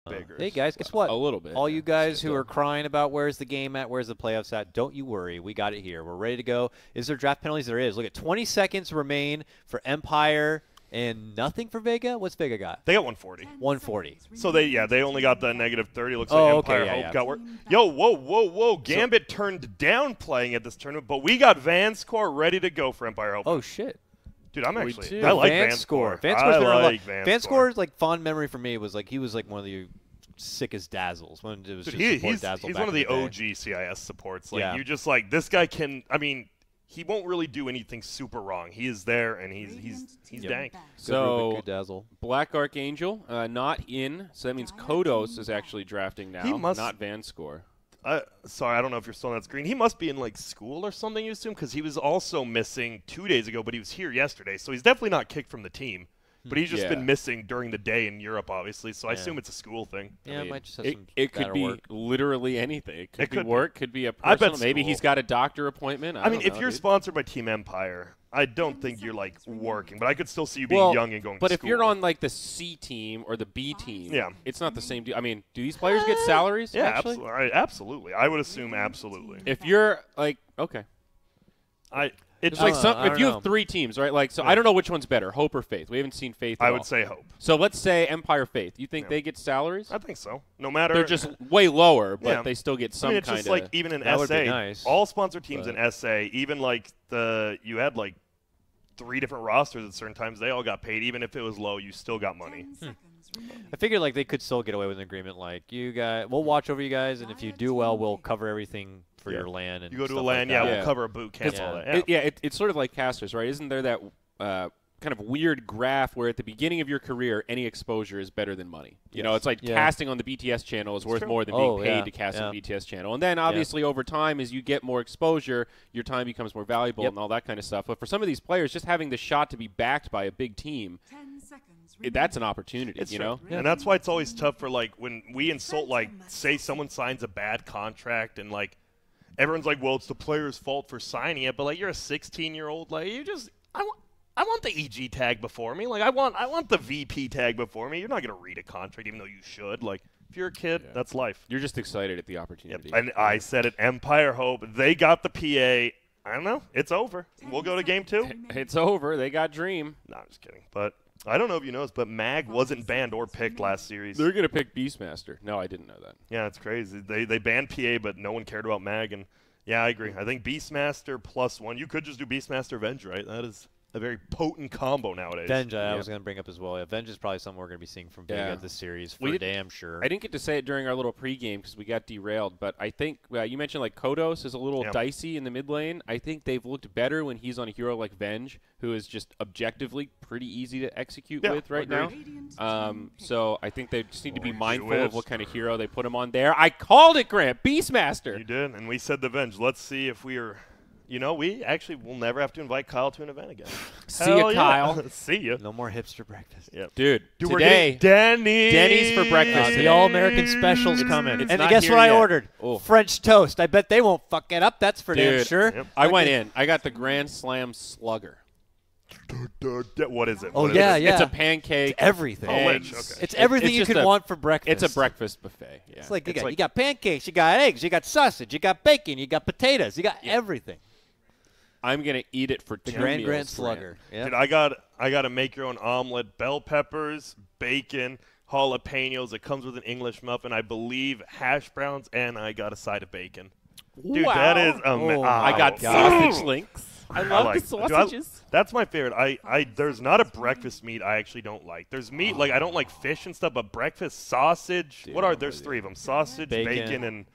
bigger. Hey, guys, guess what? A little bit. All you guys who are crying about where's the game at, where's the playoffs at, don't you worry. We got it here. We're ready to go. Is there draft penalties? There is. Look at 20 seconds remain for Empire and nothing for Vega. What's Vega got? They got 140. 140. So they only got the -30. Looks like Empire Hope got work. Yo, whoa. Gambit turned down playing at this tournament, but we got Vanscore ready to go for Empire Hope. Oh, shit. Dude, I like Vanscore. Vanscore's like fond memory for me was like he was like one of the sickest dazzles when it was Dude, just he's one of the OG CIS supports. Like you just like this guy can. I mean, he won't really do anything super wrong. He is there and he's dang. So good dazzle. Black Archangel not in, so that means Kodos is actually drafting now, not Vanscore. Sorry, I don't know if you're still on that screen. He must be in like school or something, you assume, because he was also missing 2 days ago, but he was here yesterday, so he's definitely not kicked from the team. But he's just been missing during the day in Europe, obviously, so I assume it's a school thing. Yeah, I mean, it might just have some it could be work. literally anything. It could be work, could be a I personal. bet Maybe he's got a doctor appointment. I mean, don't if know, you're dude. sponsored by Team Empire, I don't think you're like working, but I could still see you being young and going to school. But if you're on like the C team or the B team, yeah, it's not the same deal. I mean, do these players get salaries? Yeah, actually? absolutely. I would assume absolutely. If you're like, okay. It's like if you have 3 teams, right? Like, so I don't know which one's better, Hope or Faith. We haven't seen Faith. I would say Hope. So let's say Empire Faith. You think they get salaries? I think so. No matter they're just way lower, but they still get some it's kind just of. Like even in SA, all sponsor teams in SA, even like you had like 3 different rosters at certain times. They all got paid, even if it was low. You still got money. I figured like they could still get away with an agreement. Like you guys, we'll watch over you guys, and if you do well, we'll cover everything for your LAN. And you go to a stuff LAN, like we'll cover a boot camp. All that. It's sort of like casters, right? Isn't there that kind of weird graph where at the beginning of your career, any exposure is better than money? You know, it's like casting on the BTS channel is worth more than being paid to cast on the BTS channel. And then obviously over time, as you get more exposure, your time becomes more valuable and all that kind of stuff. But for some of these players, just having the shot to be backed by a big team, that's an opportunity, you know? And that's why it's always tough for, like, when we insult, like, say someone signs a bad contract and, like, everyone's like, well, it's the player's fault for signing it. But, like, you're a 16-year-old. Like, you just – I want the EG tag before me. Like, I want the VP tag before me. You're not going to read a contract even though you should. Like, if you're a kid, that's life. You're just excited at the opportunity. And I said it, Empire Hope. They got the PA. I don't know. It's over. We'll go to game 2. It's over. They got Dream. No, I'm just kidding. But I don't know if you noticed, but Mag wasn't banned or picked last series. They're going to pick Beastmaster. No, I didn't know that. Yeah, it's crazy. They banned PA, but no one cared about Mag. And, yeah, I agree. I think Beastmaster +1. You could just do Beastmaster Venge, right? That is a very potent combo nowadays. Venge, I was going to bring up as well. Yeah, Venge is probably something we're going to be seeing from Vega this series for damn sure. I didn't get to say it during our little pregame because we got derailed, but I think you mentioned like Kodos is a little dicey in the mid lane. I think they've looked better when he's on a hero like Venge, who is just objectively pretty easy to execute with right now. So I think they just need to be mindful of what kind of hero they put him on there. I called it, Grant. Beastmaster. You did, and we said the Venge. Let's see if we are... You know, we actually will never have to invite Kyle to an event again. See ya, Kyle. See ya. No more hipster breakfast. Yep. Dude, today, we're getting Denny's for breakfast. The All-American special's coming. And guess what I ordered? Oh. French toast. I bet they won't fuck it up. That's for damn sure. Yep. I went in. I got the Grand Slam Slugger. What is it? Oh, yeah. It's a pancake. It's everything. Eggs. It's everything you could want for breakfast. It's a breakfast buffet. Yeah. It's like you got pancakes, you got eggs, you got sausage, you got bacon, you got potatoes, you got everything. I'm gonna eat it for the 2 Grand meals. Slugger. Yep. Dude, I got to make your own omelet, bell peppers, bacon, jalapenos. It comes with an English muffin, I believe, hash browns, and I got a side of bacon. Dude, that is I got sausage links. I love the sausages. That's my favorite. There's not a breakfast meat I actually don't like. There's meat like I don't like fish and stuff, but breakfast sausage. Dude, there's 3 of them: sausage, bacon, and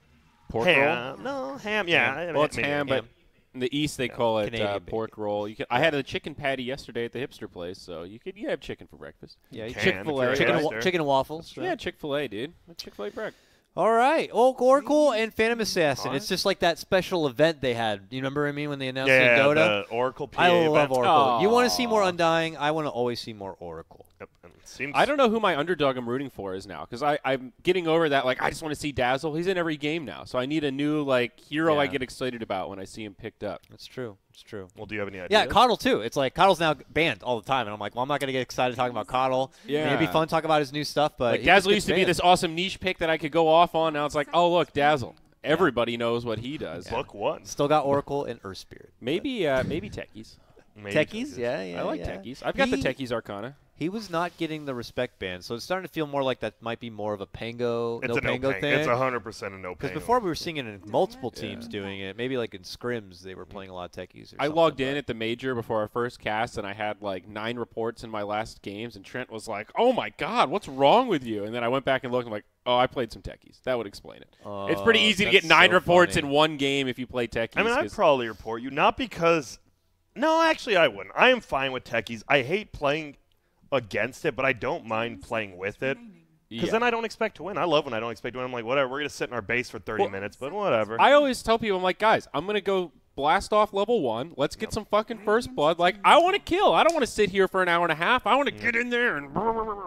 pork ham. roll. No ham. Yeah. Well, it's ham, but in the East they call it pork bacon. roll. I had a chicken patty yesterday at the hipster place, so you have chicken for breakfast. Yeah, Chick-fil-A. Chicken and waffles. Right? Yeah, Chick-fil-A, dude. Chick-fil-A breakfast. All right. Oracle and Phantom Assassin. It's just like that special event they had. Do you remember when they announced it in Dota? The Oracle PA I love event. Oracle. You want to see more Undying? I want to always see more Oracle. Yep. I don't know who my underdog I'm rooting for is now, because I'm getting over that. Like, I just want to see Dazzle. He's in every game now, so I need a new like hero I get excited about when I see him picked up. That's true. It's true. Well, do you have any ideas? Yeah, Coddle too. It's like Coddle's now banned all the time, and I'm like, well, I'm not going to get excited talking about Coddle. Yeah, it'd be fun to talk about his new stuff, but like, Dazzle used to be this awesome niche pick that I could go off on. Now it's like, oh look, Dazzle. Everybody knows what he does. Book 1. Still got Oracle and Earth Spirit. Maybe Techies. Techies, yeah. I like Techies. I've got the Techies Arcana. He was not getting the respect ban, so it's starting to feel more like that might be more of a Pango, it's Pango thing. It's 100% a no Pango. Because before we were seeing it in multiple teams doing it. Maybe like in scrims they were playing a lot of Techies. I logged in at the major before our first cast, and I had like 9 reports in my last games, and Trent was like, "Oh my God, what's wrong with you?" And then I went back and looked, and I'm like, "Oh, I played some Techies. That would explain it." It's pretty easy to get 9 reports in one game if you play Techies. I mean, I'd probably report you, not because – no, actually I wouldn't. I am fine with Techies. I hate playing against it, but I don't mind playing with it. Because then I don't expect to win. I love when I don't expect to win. I'm like, whatever, we're going to sit in our base for 30 minutes, but whatever. I always tell people, I'm like, guys, I'm going to go blast off level 1. Let's get some fucking first blood. Like, I want to kill. I don't want to sit here for an hour and a half. I want to get in there. And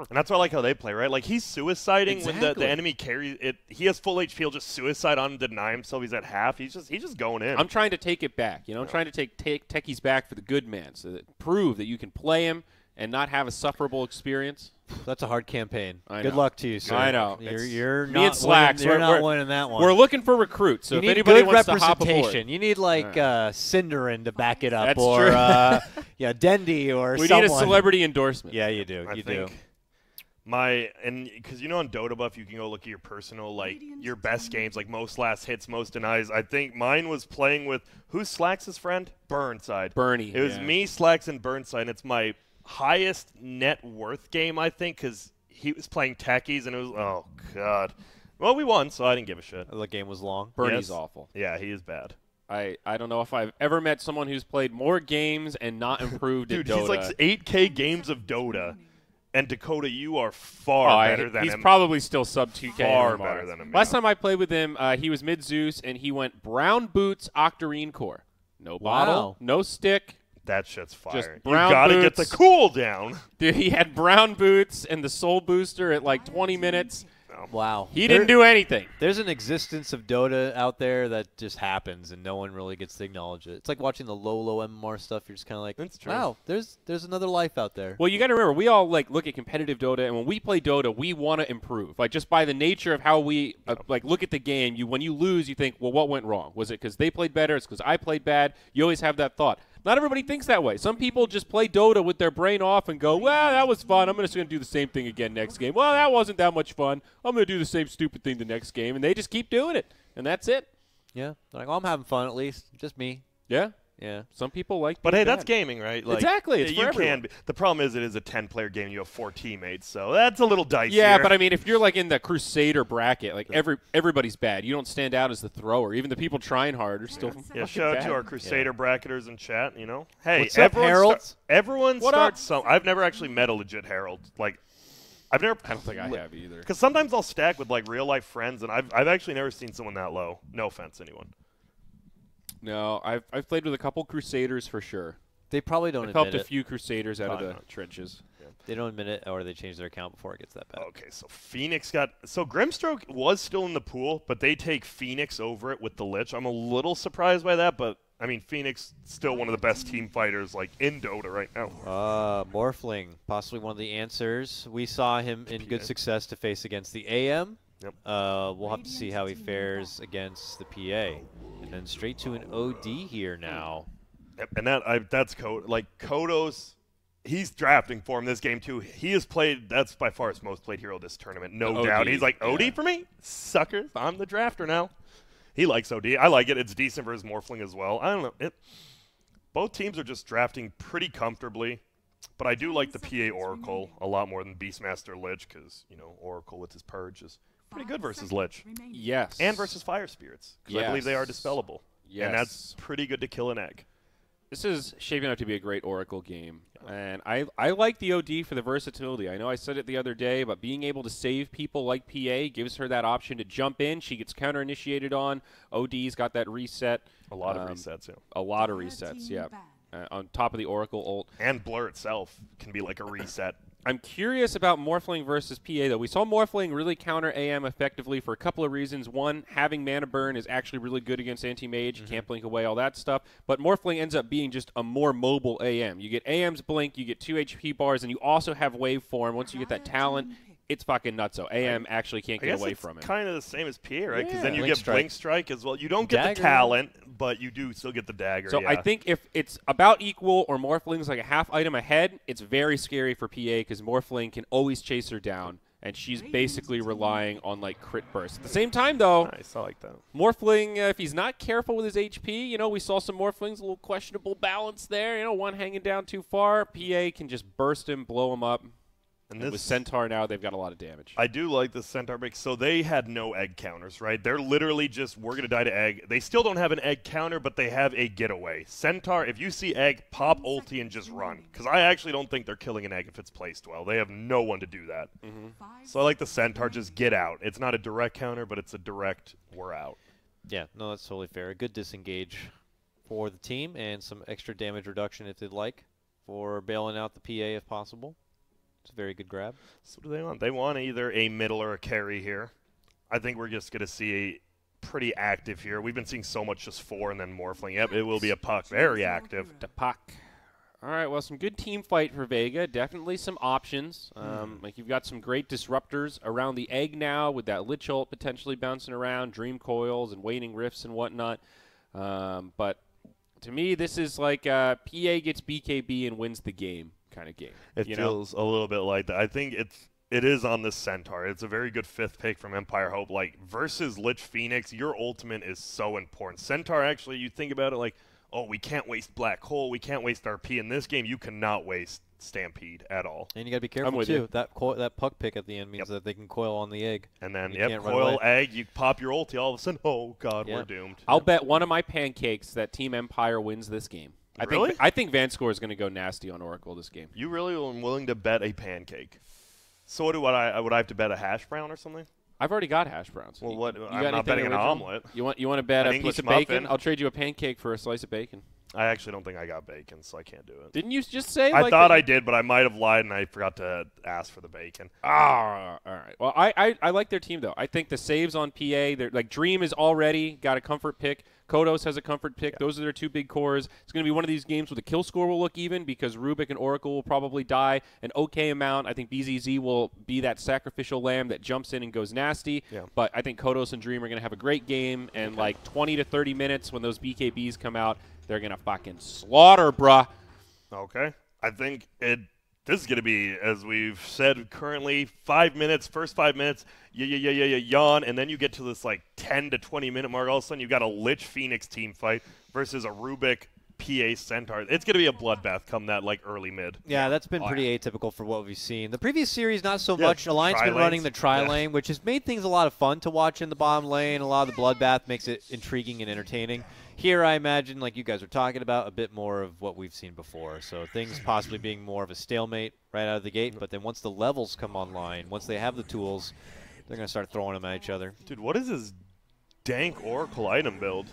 that's why I like how they play, right? Like, he's suiciding when the enemy carries it. He has full HP. He'll just suicide on him, deny himself. He's at half. He's just going in. I'm trying to take it back. You know, I'm trying to take Techies back for the good man, so that prove that you can play him and not have a sufferable experience. That's a hard campaign. Good know. luck to you, sir. I know. You're me not and Slacks. Winning, you're not winning that one. We're looking for recruits, so you if need anybody good wants to hop aboard. You need like Cinderin to back it up, That's or true. Dendy or we someone. need a celebrity endorsement. Yeah, you do. I think because on Dota Buff you can go look at your personal, like your best games, like most last hits, most denies. I think mine was playing with who's Slacks' friend? Burnside. Bernie. It was me, Slacks, and Burnside. And it's my highest net worth game, I think, because he was playing Techies, and it was, oh, God. Well, we won, so I didn't give a shit. The game was long. Bernie's awful. Yeah, he is bad. I don't know if I've ever met someone who's played more games and not improved at Dota. Dude, he's like 8K games of Dota, and Dakota, you are far better than him. He's probably still sub 2K. Far better than him. Last time I played with him, he was mid-Zeus, and he went Brown Boots Octarine Core. No bottle, no stick. That shit's fire. You brown gotta boots. get the cooldown. Dude, he had brown boots and the soul booster at like 20 minutes. Wow. He didn't do anything. There's an existence of Dota out there that just happens, and no one really gets to acknowledge it. It's like watching the low MMR stuff. You're just kind of like, that's true. Wow, there's another life out there. Well, you got to remember, we all like look at competitive Dota, and when we play Dota, we want to improve. Like just by the nature of how we like look at the game, when you lose, you think, well, what went wrong? Was it because they played better? It's because I played bad? You always have that thought. Not everybody thinks that way. Some people just play Dota with their brain off and go, well, that was fun. I'm just going to do the same thing again next game. Well, that wasn't that much fun. I'm going to do the same stupid thing the next game. And they just keep doing it. And that's it. Yeah. They're like, well, I'm having fun at least. Just me. Yeah. Yeah. Some people like But hey, bad. that's gaming, right? Like, exactly. It's you for everyone. can be. The problem is it is a 10-player game. You have 4 teammates, so that's a little dicey. Yeah, but I mean, if you're like in the Crusader bracket, like everybodybody's bad. You don't stand out as the thrower. Even the people trying hard are still shout out to our Crusader bracketers in chat, you know. Hey, what's up, Harold? Everyone starts some. I've never actually met a legit Harold. Like, I've never. I don't think I have either. Because sometimes I'll stack with like real life friends, and I've actually never seen someone that low. No offense, anyone. No, I've played with a couple Crusaders for sure. They probably don't I've admit helped a few Crusaders out of the trenches. Yeah. They don't admit it, or they change their account before it gets that bad. Okay, so Phoenix Grimstroke was still in the pool, but they take Phoenix over it with the Lich. I'm a little surprised by that, but I mean, Phoenix still one of the best team fighters like in Dota right now. Morphling, possibly one of the answers. We saw him in good success to face against the AM. Yep. We'll have to see how he fares against the PA. And then straight to an OD here now. Yep, and that's Kodos. He's drafting for him this game too. He has played. That's by far his most played hero this tournament, no doubt. He's like OD for me, suckers. I'm the drafter now. He likes OD. I like it. It's decent for his Morphling as well. I don't know. Both teams are just drafting pretty comfortably, but I do like the PA Oracle a lot more than Beastmaster Lich because Oracle with his Purge is pretty good versus Lich. Yes. And versus Fire Spirits. Because I believe they are dispellable. Yes. And that's pretty good to kill an egg. This is shaping up to be a great Oracle game. And I like the OD for the versatility. I know I said it the other day, but being able to save people like PA gives her that option to jump in. She gets counter-initiated on. OD's got that reset. A lot of resets, yeah. A lot of resets, yeah. On top of the Oracle ult. And Blur itself can be like a reset. I'm curious about Morphling versus PA, though. We saw Morphling really counter AM effectively for a couple of reasons. One, having mana burn is actually really good against anti-mage. You can't blink away, all that stuff. But Morphling ends up being just a more mobile AM. You get AM's blink, you get 2 HP bars, and you also have waveform. Once you get that talent, it's fucking nuts. So AM actually can't get away from it. Kind of the same as PA, right? Because then you Blink get strike. Blink Strike as well. You don't get the talent, but you do still get the dagger. So I think if it's about equal or Morphling's like a half item ahead, it's very scary for PA because Morphling can always chase her down, and she's basically relying on like crit burst. At the same time, though, nice, I like that. Morphling, if he's not careful with his HP, you know, we saw some Morphlings, a little questionable balance there. You know, one hanging down too far. PA can just burst him, blow him up. And with Centaur now, they've got a lot of damage. I do like the Centaur pick. So they had no egg counters, right? They're literally just, we're going to die to egg. They still don't have an egg counter, but they have a getaway. Centaur, if you see egg, pop ulti and just run. Because I actually don't think they're killing an egg if it's placed well. They have no one to do that. So I like the Centaur, just get out. It's not a direct counter, but it's a direct, we're out. Yeah, no, that's totally fair. A good disengage for the team and some extra damage reduction if they'd like for bailing out the PA if possible. It's a very good grab. So what do they want? They want either a middle or a carry here. I think we're just going to see a pretty active here. We've been seeing so much just 4 and then Morphling. Yep, it will be a puck. Very active. The puck. All right, well, some good team fight for Vega. Definitely some options. Like you've got some great disruptors around the egg now with that Lich ult potentially bouncing around, Dream Coils and Waning Rifts and whatnot. But to me, this is like PA gets BKB and wins the game kind of game. It feels a little bit like that. I think it is on this Centaur. It's a very good 5th pick from Empire Hope. Like, versus Lich Phoenix, your ultimate is so important. Centaur, actually, you think about it like, oh, we can't waste Black Hole, we can't waste RP. In this game, you cannot waste Stampede at all. And you got to be careful, too. That puck pick at the end means that they can coil on the egg. And then, coil egg, you pop your ulti, all of a sudden, oh, God, we're doomed. I'll bet one of my pancakes that Team Empire wins this game. I think Vanscore is going to go nasty on Oracle this game. You really are willing to bet a pancake? So would I have to bet a hash brown or something? I've already got hash browns. Well, what? I'm not betting an omelet. You want to bet a piece of bacon? I'll trade you a pancake for a slice of bacon. I actually don't think I got bacon, so I can't do it. Didn't you just say? I thought I did, but I might have lied and I forgot to ask for the bacon. Ah, all right. Well, I like their team though. I think the saves on PA, they're like Dream is already got a comfort pick. Kodos has a comfort pick. Yeah. Those are their 2 big cores. It's going to be one of these games where the kill score will look even because Rubik and Oracle will probably die an okay amount. I think BZZ will be that sacrificial lamb that jumps in and goes nasty. Yeah. But I think Kodos and Dream are going to have a great game, and like 20 to 30 minutes when those BKBs come out, they're going to fucking slaughter, bruh. Okay. I think this is going to be, as we've said currently, 5 minutes, first 5 minutes, yawn, and then you get to this like 10 to 20 minute mark. All of a sudden, you've got a Lich Phoenix team fight versus a Rubik PA Centaur. It's going to be a bloodbath come that like early mid. Yeah, that's been pretty atypical for what we've seen. The previous series, not so much. Alliance been running the tri-lane, which has made things a lot of fun to watch in the bottom lane. A lot of the bloodbath makes it intriguing and entertaining. Here, I imagine, like you guys are talking about, a bit more of what we've seen before. So things possibly being more of a stalemate right out of the gate. But then once the levels come online, once they have the tools, they're going to start throwing them at each other. Dude, what is this dank Oracle item build?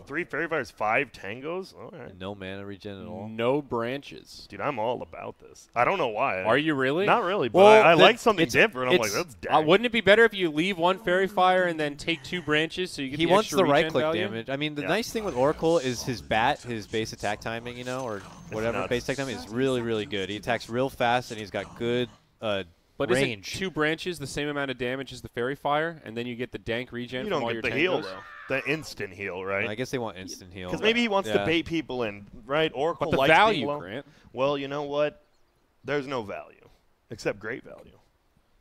Three Fairy Fires, 5 Tangos? All right. And no mana regen at all. No branches. Dude, I'm all about this. I don't know why. Are you really? Not really, but I like something different. I'm like, that's dank. Wouldn't it be better if you leave 1 Fairy Fire and then take 2 branches so you get the extra He wants the right-click value? damage. I mean, the nice thing with Oracle is his bat, his base attack timing, you know, or whatever base attack timing is really, really good. He attacks real fast, and he's got good But range. Isn't 2 branches the same amount of damage as the Fairy Fire, and then you get the dank regen from all your tangos? You don't get the heal, though. The instant heal, right? I guess they want instant heal. Because maybe he wants to bait people in, right? Oracle but the likes value, Grant. Well, you know what? There's no value, except great value.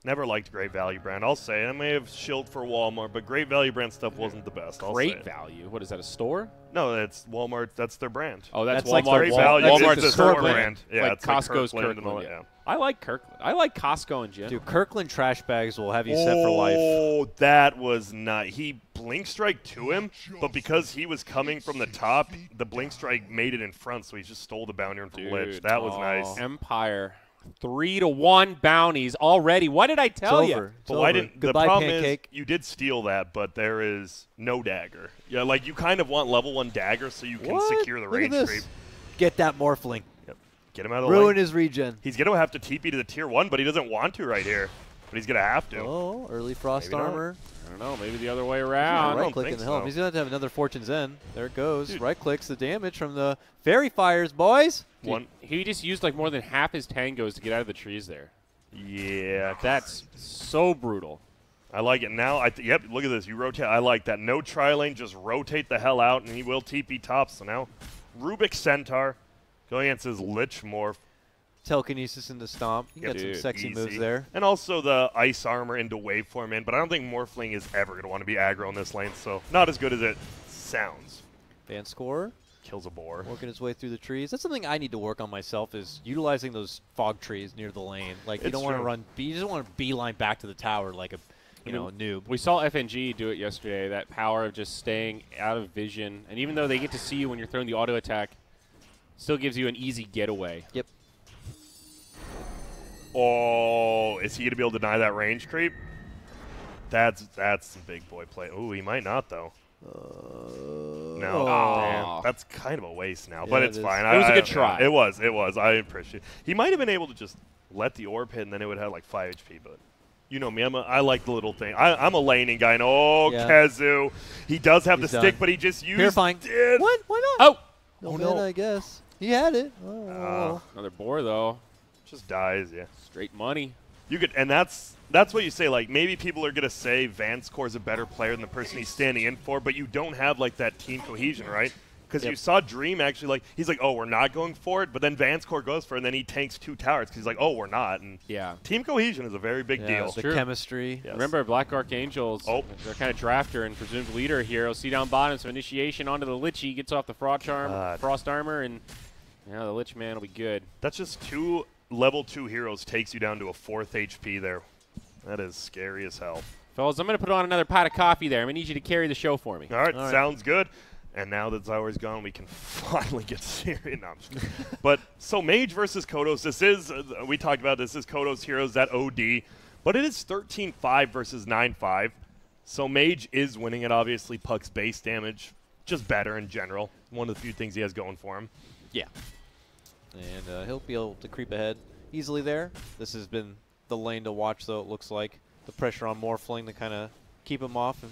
Never liked Great Value brand. I'll say I may have shilled for Walmart, but Great Value brand stuff wasn't the best. Great Value? What is that? A store? No, that's Walmart. That's their brand. Oh, that's Walmart. Like Great Value. Walmart's a store brand. Yeah, like it's Costco's like Kirkland. Yeah. I like Kirkland. I like Costco in general. Dude, Kirkland trash bags will have you set for life. Oh, that was not. He blink strike to him, but because he was coming from the top, the blink strike made it in front, so he just stole the bounty from Lich. That was nice. Empire. 3-1 bounties already. What did I tell you? But why didn't the problem is you did steal that, but there is no dagger. Yeah, like you kind of want level 1 dagger so you can secure the range creep. Get that Morphling. Yep. Get him out of the lane. Ruin his regen. He's going to have to TP to the tier 1, but he doesn't want to right here. But he's going to have to. Oh, early frost armor. I don't know. Maybe the other way around. Right click in the helm. He's going to have another Fortune's End. There it goes. Dude. Right clicks the damage from the fairy fires, boys. Dude, he just used like more than half his tangos to get out of the trees there. Yeah. That's so brutal. I like it now. Yep, look at this. You rotate. I like that. No tri-lane. Just rotate the hell out, and he will TP top. So now Rubik Centaur going against his Lich Morph. Telekinesis into Stomp. You got some sexy moves there. And also the Ice Armor into Waveform in, but I don't think Morphling is ever going to want to be aggro in this lane, so not as good as it sounds. Van Score. Kills a boar. Working his way through the trees. That's something I need to work on myself is utilizing those fog trees near the lane. Like, you don't want to run, you just want to beeline back to the tower like a noob. We saw FNG do it yesterday, that power of just staying out of vision. And even though they get to see you when you're throwing the auto attack, still gives you an easy getaway. Yep. Oh, is he going to be able to deny that range creep? That's some big boy play. Oh, he might not, though. No. Damn. That's kind of a waste now, but it's fine. It was a good try. It was. I appreciate it. He might have been able to just let the orb hit, and then it would have like 5 HP, but you know me. I like the little thing. I'm a laning guy. And Kezu. He does have the stick, but he just used it. What? Why not? Oh no. I guess. He had it. Another boar, though. Just dies, yeah. Straight money. You could, and that's what you say. Like, maybe people are gonna say Vanscore's a better player than the person he's standing in for, but you don't have like that team cohesion, right? Because you saw Dream actually he's like, oh, we're not going for it, but then Vanscore goes for it, and then he tanks 2 towers because he's like, oh, we're not. And team cohesion is a very big deal. The chemistry. Yes. Remember, Black Archangels, they're kind of drafter and presumed leader here. See down bottom, so initiation onto the Lichy, gets off the frost armor, and the Lich Man will be good. That's just 2 level 2 heroes takes you down to a 4th HP there. That is scary as hell. Fellas, I'm going to put on another pot of coffee there. I'm going to need you to carry the show for me. All right, sounds good. And now that Zywar's gone, we can finally get serious. No, I'm just kidding. But so Mage versus Kodos. This is, we talked about this is Kodos Heroes at OD. But it is 13-5 versus 9-5. So Mage is winning it, obviously. Puck's base damage, just better in general. One of the few things he has going for him. Yeah. And he'll be able to creep ahead easily there. This has been the lane to watch, though, it looks like. The pressure on Morphling to kind of keep him off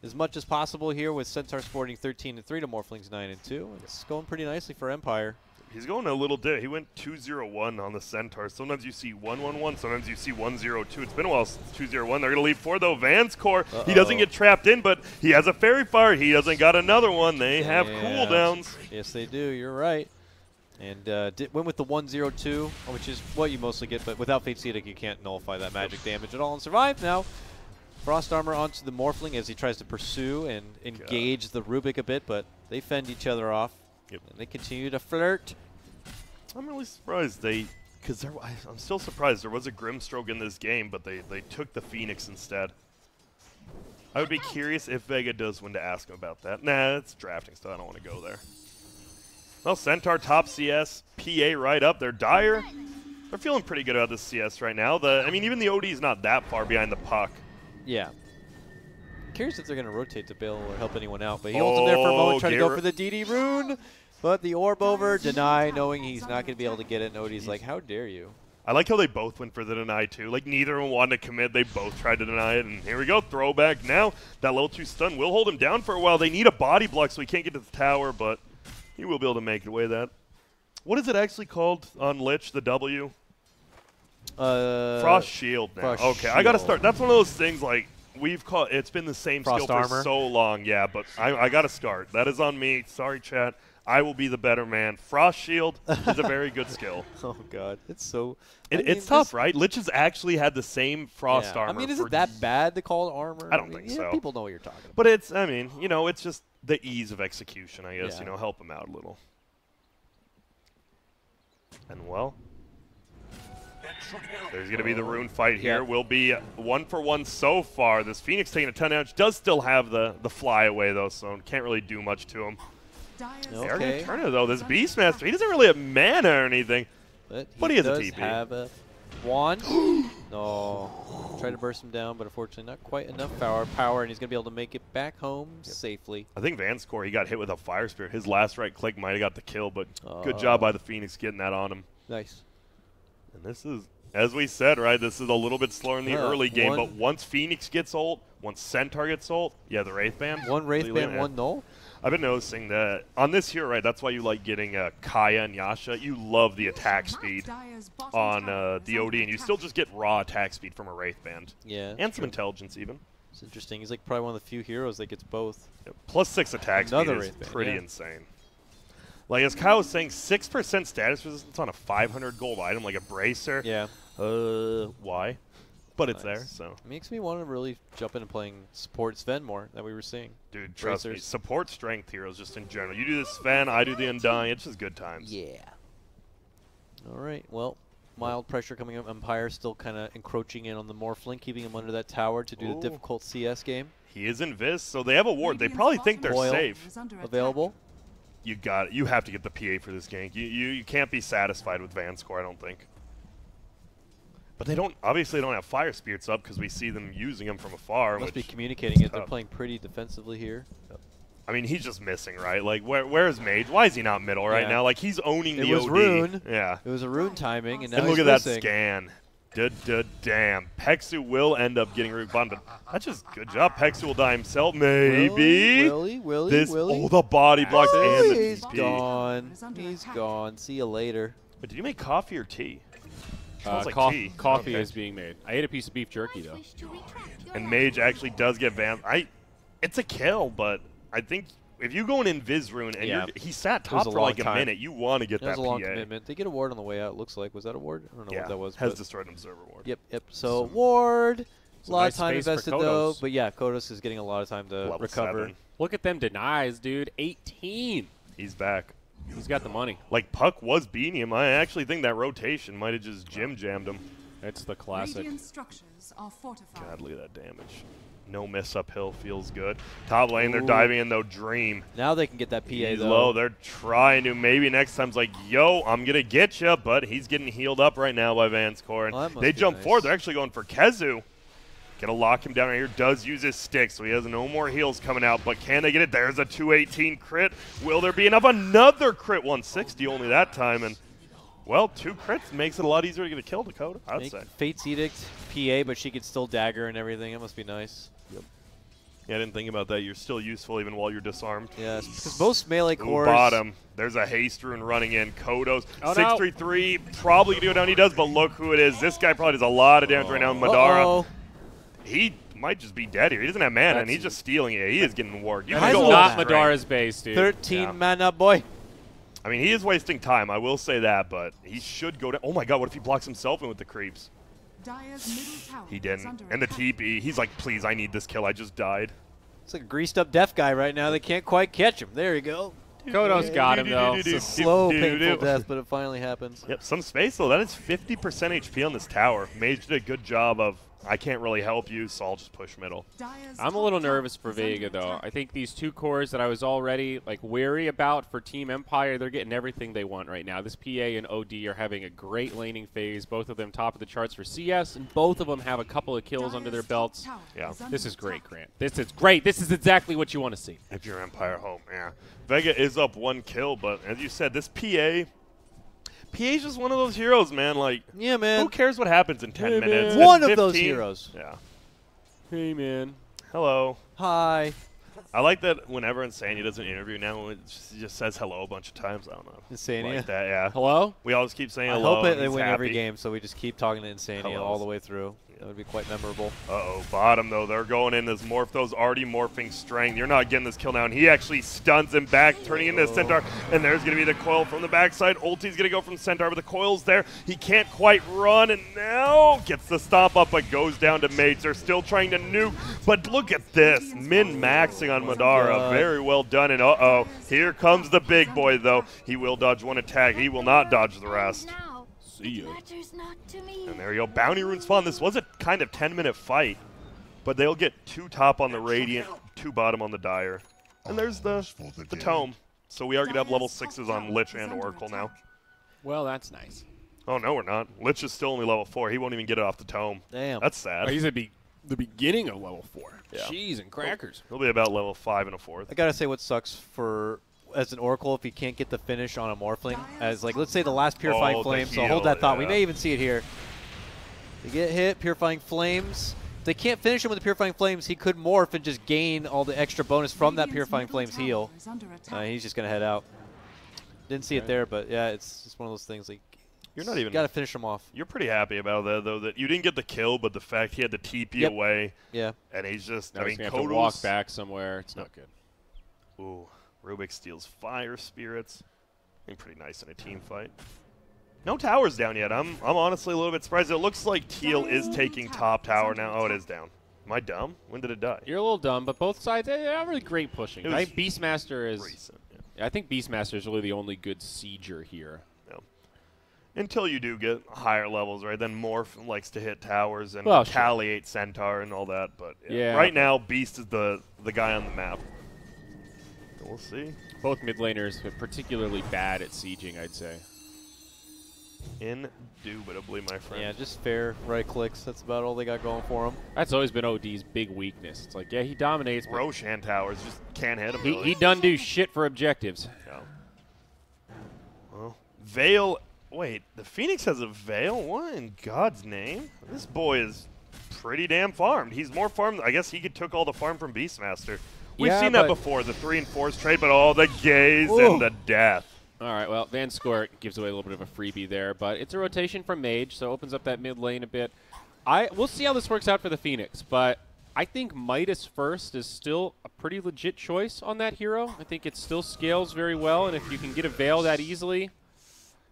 as much as possible here with Centaur sporting 13-3 to Morphling's 9-2. It's going pretty nicely for Empire. He's going a little dip. He went 2-0-1 on the Centaur. Sometimes you see 1-1-1. Sometimes you see 1-0-2. It's been a while since 2-0-1. They're going to leave 4, though. Vanscore, he doesn't get trapped in, but he has a Fairy Fire. He doesn't got another one. They have cooldowns. Yes, they do. You're right. And went with the 1-0-2, which is what you mostly get, but without Fate Seedic, you can't nullify that magic damage at all and survive. Now, Frost Armor onto the Morphling as he tries to pursue and engage the Rubik a bit, but they fend each other off. And they continue to flirt. I'm really surprised because I'm still surprised there was a Grimstroke in this game, but they took the Phoenix instead. I would be curious if Vega does win to ask him about that. Nah, it's drafting stuff. I don't want to go there. Well, Centaur top CS, PA right up there. Dire, they're feeling pretty good about this CS right now. I mean, even the OD is not that far behind the puck. Yeah. Curious if they're going to rotate to Bill or help anyone out, but he holds him there for a moment, trying to go for the DD rune. But the orb over, deny, knowing he's not going to be able to get it, and OD's like, how dare you? I like how they both went for the deny, too. Like, neither of them wanted to commit. They both tried to deny it, and here we go. Throwback now. That level 2 stun will hold him down for a while. They need a body block, so he can't get to the tower, but he will be able to make it away that. What is it actually called on Lich, the W? Frost Shield now. Frost Shield. I got to start. That's one of those things, like, it's been the same Frost skill armor. for so long. Yeah, but I got to start. That is on me. Sorry, chat. I will be the better man. Frost Shield is a very good skill. Oh, God. It's so... It's tough, right? Lich has actually had the same Frost armor. I mean, is it that bad to call it armor? I don't think so. People know what you're talking about. But it's, I mean, it's just the ease of execution, I guess. Help him out a little. And, well, there's going to be the rune fight here. Will be 1-for-1 so far. This Phoenix taking a 10 damage. Does still have the fly away, though, so can't really do much to him. They are going to turn it, though. This Beastmaster, he doesn't really have mana or anything. But he has a TP. Have a wand. No. Try to burst him down, but unfortunately not quite enough power, and he's going to be able to make it back home safely. I think Vanscore, he got hit with a Fire Spirit. His last right click might have got the kill, but good job by the Phoenix getting that on him. Nice. And this is, as we said, right, this is a little bit slower in the early game, but once Phoenix gets ult, once Centaur gets ult, yeah, the Wraith Band. One Wraith Band, one null? I've been noticing that on this hero, right, that's why you like getting Kaya and Yasha. You love the attack speed on the OD, and you still just get raw attack speed from a Wraith Band. Yeah. And some intelligence, even. It's interesting. He's like probably one of the few heroes that gets both. Yeah, +6 attack speed is pretty insane. Like, as Kyle was saying, 6% status resistance on a 500 gold item, like a Bracer. Yeah. Why? But it's there, so. It makes me want to really jump into playing support Sven more that we were seeing. Dude, trust me, support strength heroes just in general. You do the Sven, I do the Undying. It's just good times. Yeah. All right, well, mild pressure coming up. Empire still kind of encroaching in on the Morphling, keeping him under that tower to do the difficult CS game. He is in Vis, so they have a ward. They probably think they're safe. Available. You got it. You have to get the PA for this gank. You can't be satisfied with Van Score, I don't think. But they don't, obviously don't have Fire Spirits up because we see them using them from afar. Must be communicating it. They're playing pretty defensively here. I mean, he's just missing, right? Like, where is Mage? Why is he not middle right now? Like, he's owning the OD. It was Rune. Yeah. It was a Rune timing, and now look at that scan. Damn. Pexu will end up getting Root Bond, but that's just good job. Pexu will die himself, maybe. Will he? Oh, the body block and the He's gone. He's gone. See you later. But did you make coffee or tea? Like coffee is being made. I ate a piece of beef jerky, though. And Mage actually does get Van. It's a kill, but I think if you go in Invis Rune and he sat top for like a minute, you want to get that PA. That was a long commitment. They get a ward on the way out, it looks like. Was that a ward? I don't know what that was. Has destroyed an Observer ward. Yep. So ward. A lot of time invested, though. But yeah, Kodos is getting a lot of time to recover. 7. Look at them denies, dude. 18. He's back. He's got the money. Like, Puck was beating him. I actually think that rotation might have just jammed him. It's the classic. God, look at that damage. No miss uphill. Feels good. Top lane, they're diving in, though. Dream. Now they can get that PA, he's though. Low. They're trying to. Maybe next time's like, yo, I'm going to get you. But he's getting healed up right now by Van Score. And they jump forward. They're actually going for Kezu. Gonna lock him down right here. Does use his stick, so he has no more heals coming out. But can they get it? There's a 218 crit. Will there be enough? Another crit. 160 only that time. And, well, 2 crits makes it a lot easier to get a kill, Dakota, I would say. Fate's Edict, PA, but she could still dagger and everything. It must be nice. Yep. Yeah, I didn't think about that. You're still useful even while you're disarmed. Yes, because most melee cores... bottom. There's a haste rune running in. Kodos. 633. Probably going to go down. He does, but look who it is. This guy probably does a lot of damage right now. Madara. He might just be dead here. He doesn't have mana, and he's just stealing it. He is getting warped. That is not Madara's base, dude. 13 mana, boy. I mean, he is wasting time. I will say that, but he should go down. Oh, my God. What if he blocks himself in with the creeps? He didn't. And the TP. He's like, please, I need this kill. I just died. It's like a greased-up deaf guy right now. They can't quite catch him. There you go. Kodos got him, though. It's a slow, painful death, but it finally happens. Yep, some space, though. That is 50% HP on this tower. Mage did a good job of, I can't really help you, so I'll just push middle. I'm a little nervous for Vega, though. I think these 2 cores that I was already wary about for Team Empire, they're getting everything they want right now. This PA and OD are having a great laning phase. Both of them top of the charts for CS, and both of them have a couple of kills under their belts. Yeah. This is great, Grant. This is great. This is exactly what you want to see. If you're Empire home, yeah. Vega is up 1 kill, but as you said, this PA's just one of those heroes, man. Like, yeah, man. Who cares what happens in 10 minutes? One of those heroes. Yeah. Hey, man. Hello. Hi. I like that whenever Insania does an interview now, it just says hello a bunch of times. I don't know. Insania? Like that, yeah. Hello? We always keep saying I hello. hope they win every game, so we just keep talking to Insania Hellos. all the way through. That would be quite memorable. Uh-oh, bottom, though. They're going in this Morphos already morphing strength. You're not getting this kill now, and he actually stuns him back, turning into a Centaur, and there's going to be the coil from the backside. Ulti's going to go from Centaur, but the coil's there. He can't quite run, and now gets the stomp up, but goes down to Mage. They're still trying to nuke, but look at this. Min-maxing on Madara. Very well done, and uh-oh. Here comes the big boy, though. He will dodge 1 attack. He will not dodge the rest. See ya. And there you go. Bounty rune spawn. This was a kind of 10-minute fight, but they'll get 2 top on the Radiant, 2 bottom on the Dire. And there's the Tome. So we are going to have level 6s on Lich and Oracle now. Well, that's nice. Oh, no, we're not. Lich is still only level 4. He won't even get it off the Tome. Damn. That's sad. Oh, he's at the beginning of level 4. Yeah. Cheese and crackers. He'll be about level 5 and a 4th. I got to say what sucks for as an Oracle if he can't get the finish on a Morphling. As like, let's say the last Purifying Flames. So hold that thought. We may even see it here. They get hit, Purifying Flames. If they can't finish him with the Purifying Flames, he could morph and just gain all the extra bonus from that Purifying Flames heal. He's just going to head out. Didn't see it there, but yeah, it's just one of those things. Like, you're not even got to finish him off. You're pretty happy about that, though, that you didn't get the kill, but the fact he had the TP away. Yeah. And he's just, now he's going to have to walk back somewhere. It's not good. Ooh, Rubik steals Fire Spirits. I think pretty nice in a team fight. No towers down yet. I'm honestly a little bit surprised. It looks like Teal is taking top tower now. Oh, it is down. Am I dumb? When did it die? You're a little dumb, but both sides, they're not really great pushing. I think Beastmaster is recent, I think Beastmaster is really the only good sieger here. Yeah. Until you do get higher levels, right? Then Morph likes to hit towers and retaliate Centaur and all that. But right now, Beast is the guy on the map. We'll see. Both mid laners are particularly bad at sieging, I'd say. Indubitably, my friend. Yeah, just fair right clicks. That's about all they got going for him. That's always been OD's big weakness. It's like, yeah, he dominates. Roshan towers just can't hit him. He done do shit for objectives. Yeah. Well, Veil. Wait, the Phoenix has a Veil? What in God's name? This boy is pretty damn farmed. He's more farmed. I guess he took all the farm from Beastmaster. We've seen that before, the 3 and 4s trade, but all the gaze and the death. All right, well, Van Skort gives away a little bit of a freebie there, but it's a rotation from Mage, so opens up that mid lane a bit. We'll see how this works out for the Phoenix, but I think Midas first is still a pretty legit choice on that hero. I think it still scales very well, and if you can get a Veil that easily,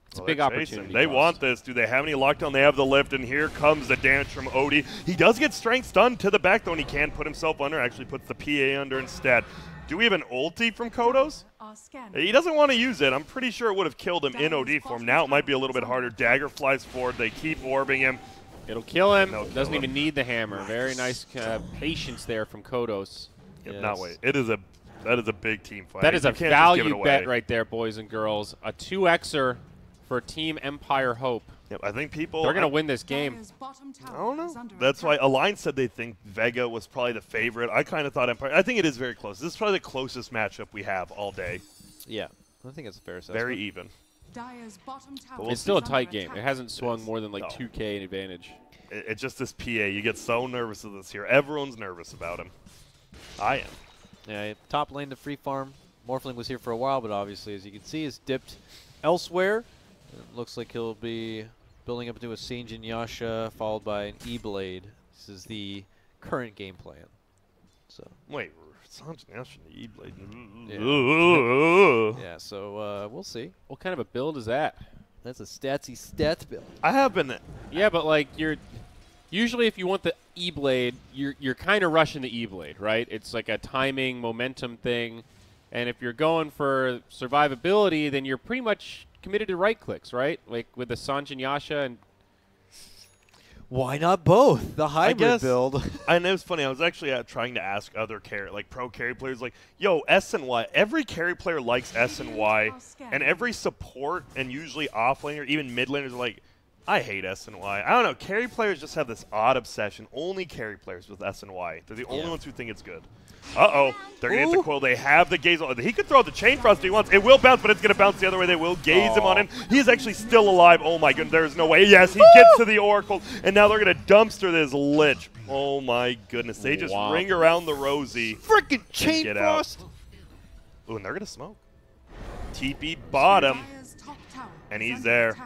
it's a big opportunity. They want this. Do they have any lockdown? They have the lift, and here comes the damage from Odie. He does get strength stun to the back, though, and he can put himself under. Actually puts the PA under instead. Do we have an ulti from Kodos? He doesn't want to use it. I'm pretty sure it would have killed him in OD form. Now it might be a little bit harder. Dagger flies forward. They keep orbing him. It'll kill him. Doesn't even need the hammer. Very nice patience there from Kodos. Yep, not wait. That is a big team fight. That is a value bet right there, boys and girls. A 2xer for Team Empire Hope. Yep, I think people... They're going to win this game. I don't know. That's why Alliance said they think Vega was probably the favorite. I kind of thought Empire... I think it is very close. This is probably the closest matchup we have all day. Yeah, I think it's a fair assessment. Very even. It's still a tight game. It hasn't swung more than like 2K in advantage. It's just this PA. You get so nervous with this here. Everyone's nervous about him. I am. Yeah, top lane to free farm. Morphling was here for a while, but obviously, as you can see, is dipped elsewhere. It looks like he'll be building up into a Sanjin Yasha, followed by an E-Blade. This is the current game plan. So wait, Sanjin Yasha and the E-Blade. Yeah, so we'll see. What kind of a build is that? That's a statsy stats build. I have been. Yeah, but like usually if you want the E-Blade, you're kind of rushing the E-Blade, right? It's like a timing, momentum thing. And if you're going for survivability, then you're pretty much committed to right clicks, right? Like with the Sanjin Yasha and... Why not both? The hybrid build. And it was funny. I was actually trying to ask other pro carry players, like, yo, S and Y. Every carry player likes S and Y, and every support and usually offlaner, even mid laners, are like, I hate S and Y. I don't know. Carry players just have this odd obsession. Only carry players with S and Y. They're the only ones who think it's good. Uh-oh. They're going to get the Quill. They have the gaze. He could throw the Chain Frost if he wants. It will bounce, but it's going to bounce the other way. They will gaze him on him. He is actually still alive. Oh, my goodness. There's no way. Yes, he gets to the Oracle, and now they're going to dumpster this Lich. Oh, my goodness. They just ring around the Rosie. Freaking Chain Frost. Ooh, and they're going to smoke. TP bottom, and he's there.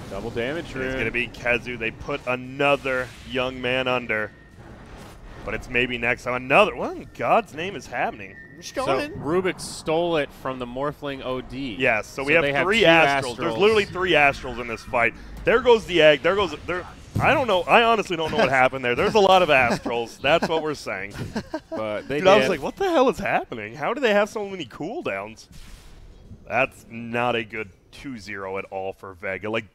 Double damage. It's going to be Kezu. They put another young man under. But it's maybe next time. Another. What in God's name is happening? So Rubik stole it from the Morphling OD. Yes, so we have 3 Astrals. There's literally 3 Astrals in this fight. There goes the egg. There goes... I don't know. I honestly don't know what happened there. There's a lot of Astrals. That's what we're saying. But they Dude, I was like, what the hell is happening? How do they have so many cooldowns? That's not a good 2-0 at all for Vega. Like,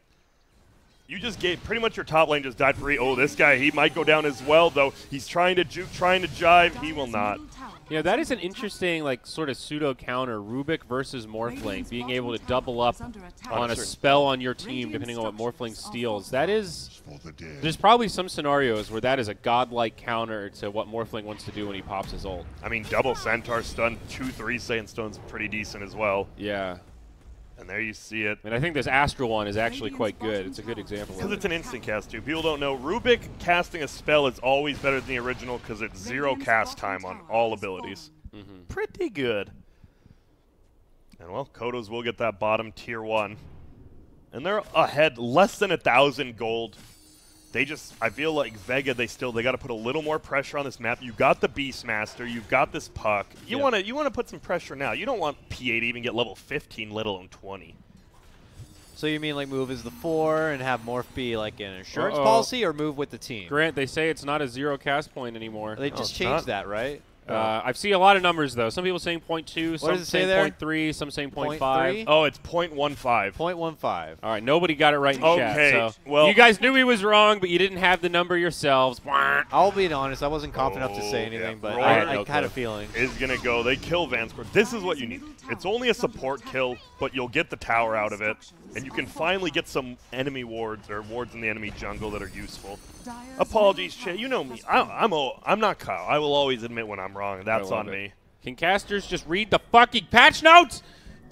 you just gave pretty much your top lane just died free. Oh, this guy, he might go down as well, though. He's trying to juke, trying to jive. He will not. Yeah, that is an interesting, like, sort of pseudo counter. Rubik versus Morphling, being able to double up on a spell on your team depending on what Morphling steals. That is, there's probably some scenarios where that is a godlike counter to what Morphling wants to do when he pops his ult. I mean, double Centaur stun, 2/3 Saiyan Stone's pretty decent as well. Yeah. And there you see it. And I think this Astral one is actually quite good. It's a good example of it. Because it's an instant cast, too. People don't know. Rubik casting a spell is always better than the original because it's 0 cast time on all abilities. Pretty good. And, well, Kodos will get that bottom tier 1. And they're ahead less than 1,000 gold. They just, I feel like Vega, they got to put a little more pressure on this map. You got the Beastmaster, you've got this puck. You want to put some pressure now. You don't want PA to even get level 15, let alone 20. So you mean like move as the 4 and have Morph be like an insurance policy, or move with the team? Grant, they say it's not a 0 cast point anymore. They just changed that, right? I've seen a lot of numbers, though. Some people saying 0.2, some saying 0.3, some saying 0.5. Oh, it's 0.15. 0.15. All right, nobody got it right in chat. So well, you guys knew he was wrong, but you didn't have the number yourselves. I'll be honest, I wasn't confident enough to say anything, but I had a feeling. Is going to go. They kill Vega Squadron. This is what you need. It's only a support kill, but you'll get the tower out of it, and you can finally get some enemy wards or wards in the enemy jungle that are useful. Apologies, Che. You know me. I'm not Kyle. I will always admit when I'm wrong. That's on me. Can casters just read the fucking patch notes?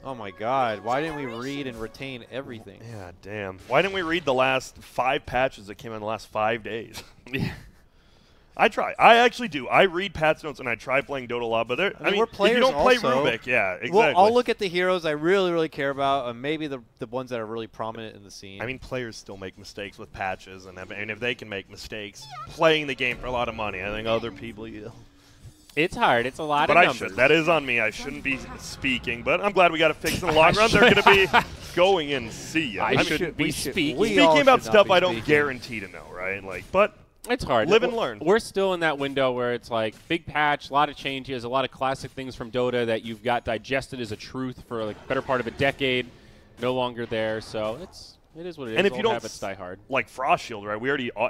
Oh my God! Why didn't we read and retain everything? Yeah, damn. Why didn't we read the last 5 patches that came in the last 5 days? I try. I actually do. I read patch notes and I try playing Dota a lot, but I mean we're players if you don't play also. Rubik, yeah, exactly. Well, I'll look at the heroes I really care about, and maybe the ones that are really prominent in the scene. I mean, players still make mistakes with patches, and if they can make mistakes playing the game for a lot of money, I think other people, It's hard. It's a lot of numbers. That is on me. I shouldn't be speaking, but I'm glad we got it fixed in the long run. They're going to be going in. See ya. I shouldn't be speaking. Speaking about stuff I don't guarantee to know, right? But it's hard. Live and learn. We're still in that window where it's like big patch, a lot of changes, a lot of classic things from Dota that you've got digested as a truth for like better part of a decade. No longer there, so it is what it is. And if you don't habits die hard. Like Frost Shield, right?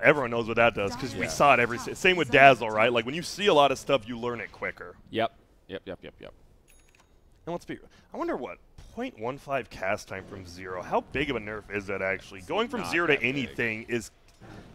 Everyone knows what that does because we saw it same with Dazzle, right? Like when you see a lot of stuff, you learn it quicker. Yep. And let's be. I wonder what 0.15 cast time from 0. How big of a nerf is that actually? Going from 0 to anything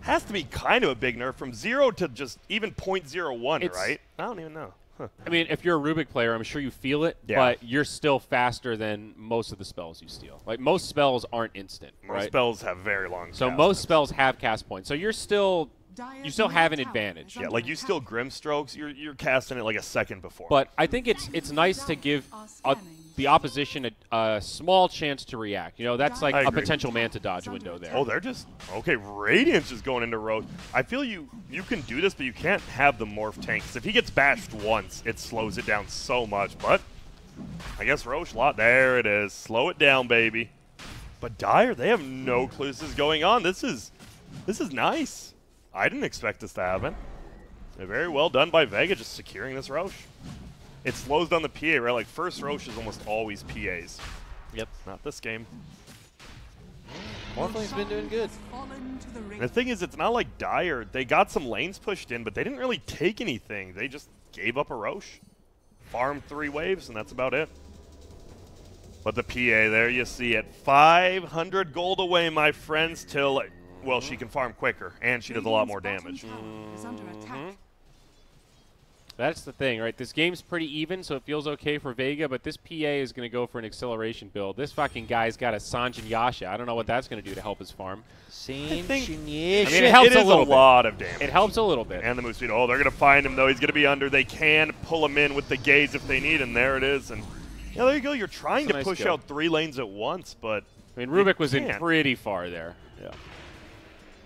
has to be kind of a big nerf. From 0 to just even 0.01, right? I don't even know. Huh. I mean, if you're a Rubik player, I'm sure you feel it, but you're still faster than most of the spells you steal. Like, most spells aren't instant, right? Most spells have very long So most spells have cast points. So you still have an advantage. Yeah, like you still Grimstrokes, you're casting it like a second before. But I think it's nice to give the opposition a small chance to react. You know, that's like a potential Manta dodge window there. Oh, they're just okay. Radiant's just going into Roche. I feel you can do this, but you can't have the morph tank. 'Cause if he gets bashed once, it slows it down so much. But I guess Roche there it is. Slow it down, baby. But Dire, they have no clue this is going on. This is nice. I didn't expect this to happen. Very well done by Vega, just securing this Roche. It slows down the PA, right? Like, first Roche is almost always PAs. Yep. Not this game. Morphling's been doing good. And the thing is, it's not like Dire. They got some lanes pushed in, but they didn't really take anything. They just gave up a Roche. Farmed 3 waves, and that's about it. But the PA, there you see it. 500 gold away, my friends, till, well, she can farm quicker, and she does a lot more damage. That's the thing, right? This game's pretty even, so it feels okay for Vega, but this PA is going to go for an acceleration build. This fucking guy's got a Sanjin Yasha. I don't know what that's going to do to help his farm. I mean, it helps a lot of damage. It helps a little bit. And the move speed. Oh, they're going to find him, though. He's going to be under. They can pull him in with the gaze if they need, and there it is. And yeah, there you go. You're trying to push out 3 lanes at once, but I mean, Rubik was in pretty far there. Yeah.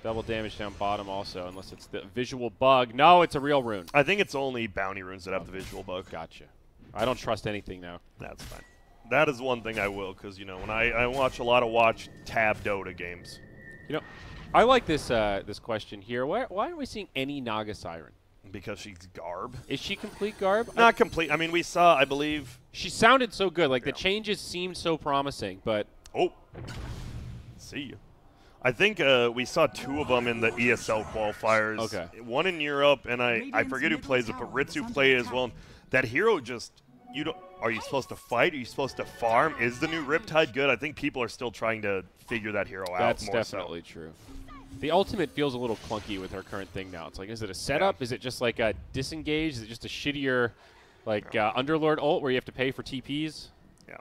Double damage down bottom also, unless it's the visual bug. No, it's a real rune. I think it's only bounty runes that have the visual bug. Gotcha. I don't trust anything now. That's fine. That is one thing I will, because, you know, when I watch a lot of tab Dota games. You know, I like this this question here. Why aren't we seeing any Naga Siren? Because she's garb. Is she complete garb? Not complete. I mean, we saw, I believe. She sounded so good. Like, the changes seemed so promising, but. Oh. See you. I think we saw 2 of them in the ESL qualifiers. Okay. One in Europe, and I forget who plays it, but Ritsu played it as well. And that hero just, you don't. Are you supposed to fight? Are you supposed to farm? Is the new Riptide good? I think people are still trying to figure that hero out. That's more definitely true. The ultimate feels a little clunky with her current thing now. It's like, is it a setup? Yeah. Is it just like a disengage? Is it just a shittier, like Underlord ult where you have to pay for TPs? Yeah.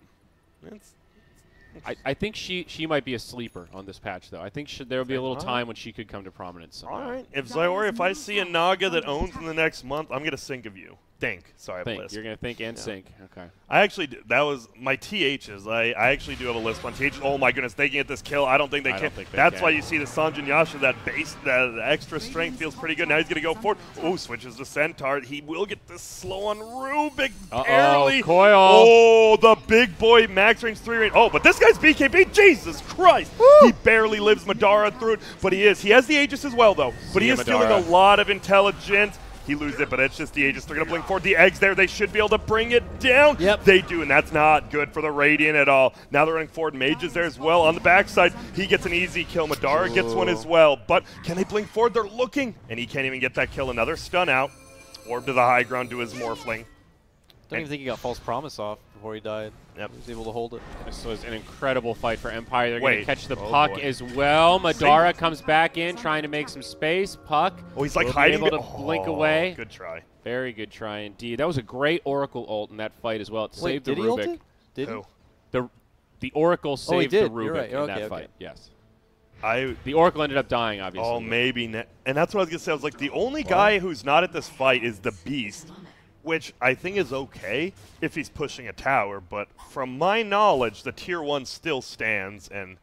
I think she might be a sleeper on this patch, though. I think there will be a little time when she could come to prominence somehow. All right. If I see a Naga that owns in the next month, I'm going to think of you. Sorry, I have a list. You're going to think and sync. Okay. I actually, that was my THs. I actually do have a list on THs. Oh my goodness, they can get this kill. I don't think they can. That's why you see the Sanjin Yasha, that extra strength feels pretty good. Now he's going to go forward. Oh, switches to Centaur. He will get this slow on Rubik. Barely. Coil. Oh, the big boy max range 3 range. Oh, but this guy's BKB. Jesus Christ. Woo! He barely lives Madara through it, but he is. He has the Aegis as well, though. But he is stealing a lot of intelligence. He loses it, but it's just the Aegis. They're going to blink forward. The eggs there. They should be able to bring it down. Yep. They do, and that's not good for the Radiant at all. Now they're running forward. Mage is there as well. On the backside, he gets an easy kill. Madara gets one as well. But can they blink forward? They're looking, and he can't even get that kill. Another stun out. Orb to the high ground to his Morphling. Don't even think he got false promise off before he died. Yep. He was able to hold it. This was an incredible fight for Empire. They're going to catch the puck as well. Madara comes back in, trying to make some space. Puck. Oh, he's like hiding. Able to blink away. Good try. Very good try indeed. That was a great Oracle ult in that fight as well. It saved the Rubik. Did he? The Oracle saved the Rubik in that fight. Okay. Yes. The Oracle ended up dying, obviously. Oh, maybe. And that's what I was going to say. I was like, the only guy who's not at this fight is the Beast, which I think is okay if he's pushing a tower. But from my knowledge, the Tier 1 still stands, and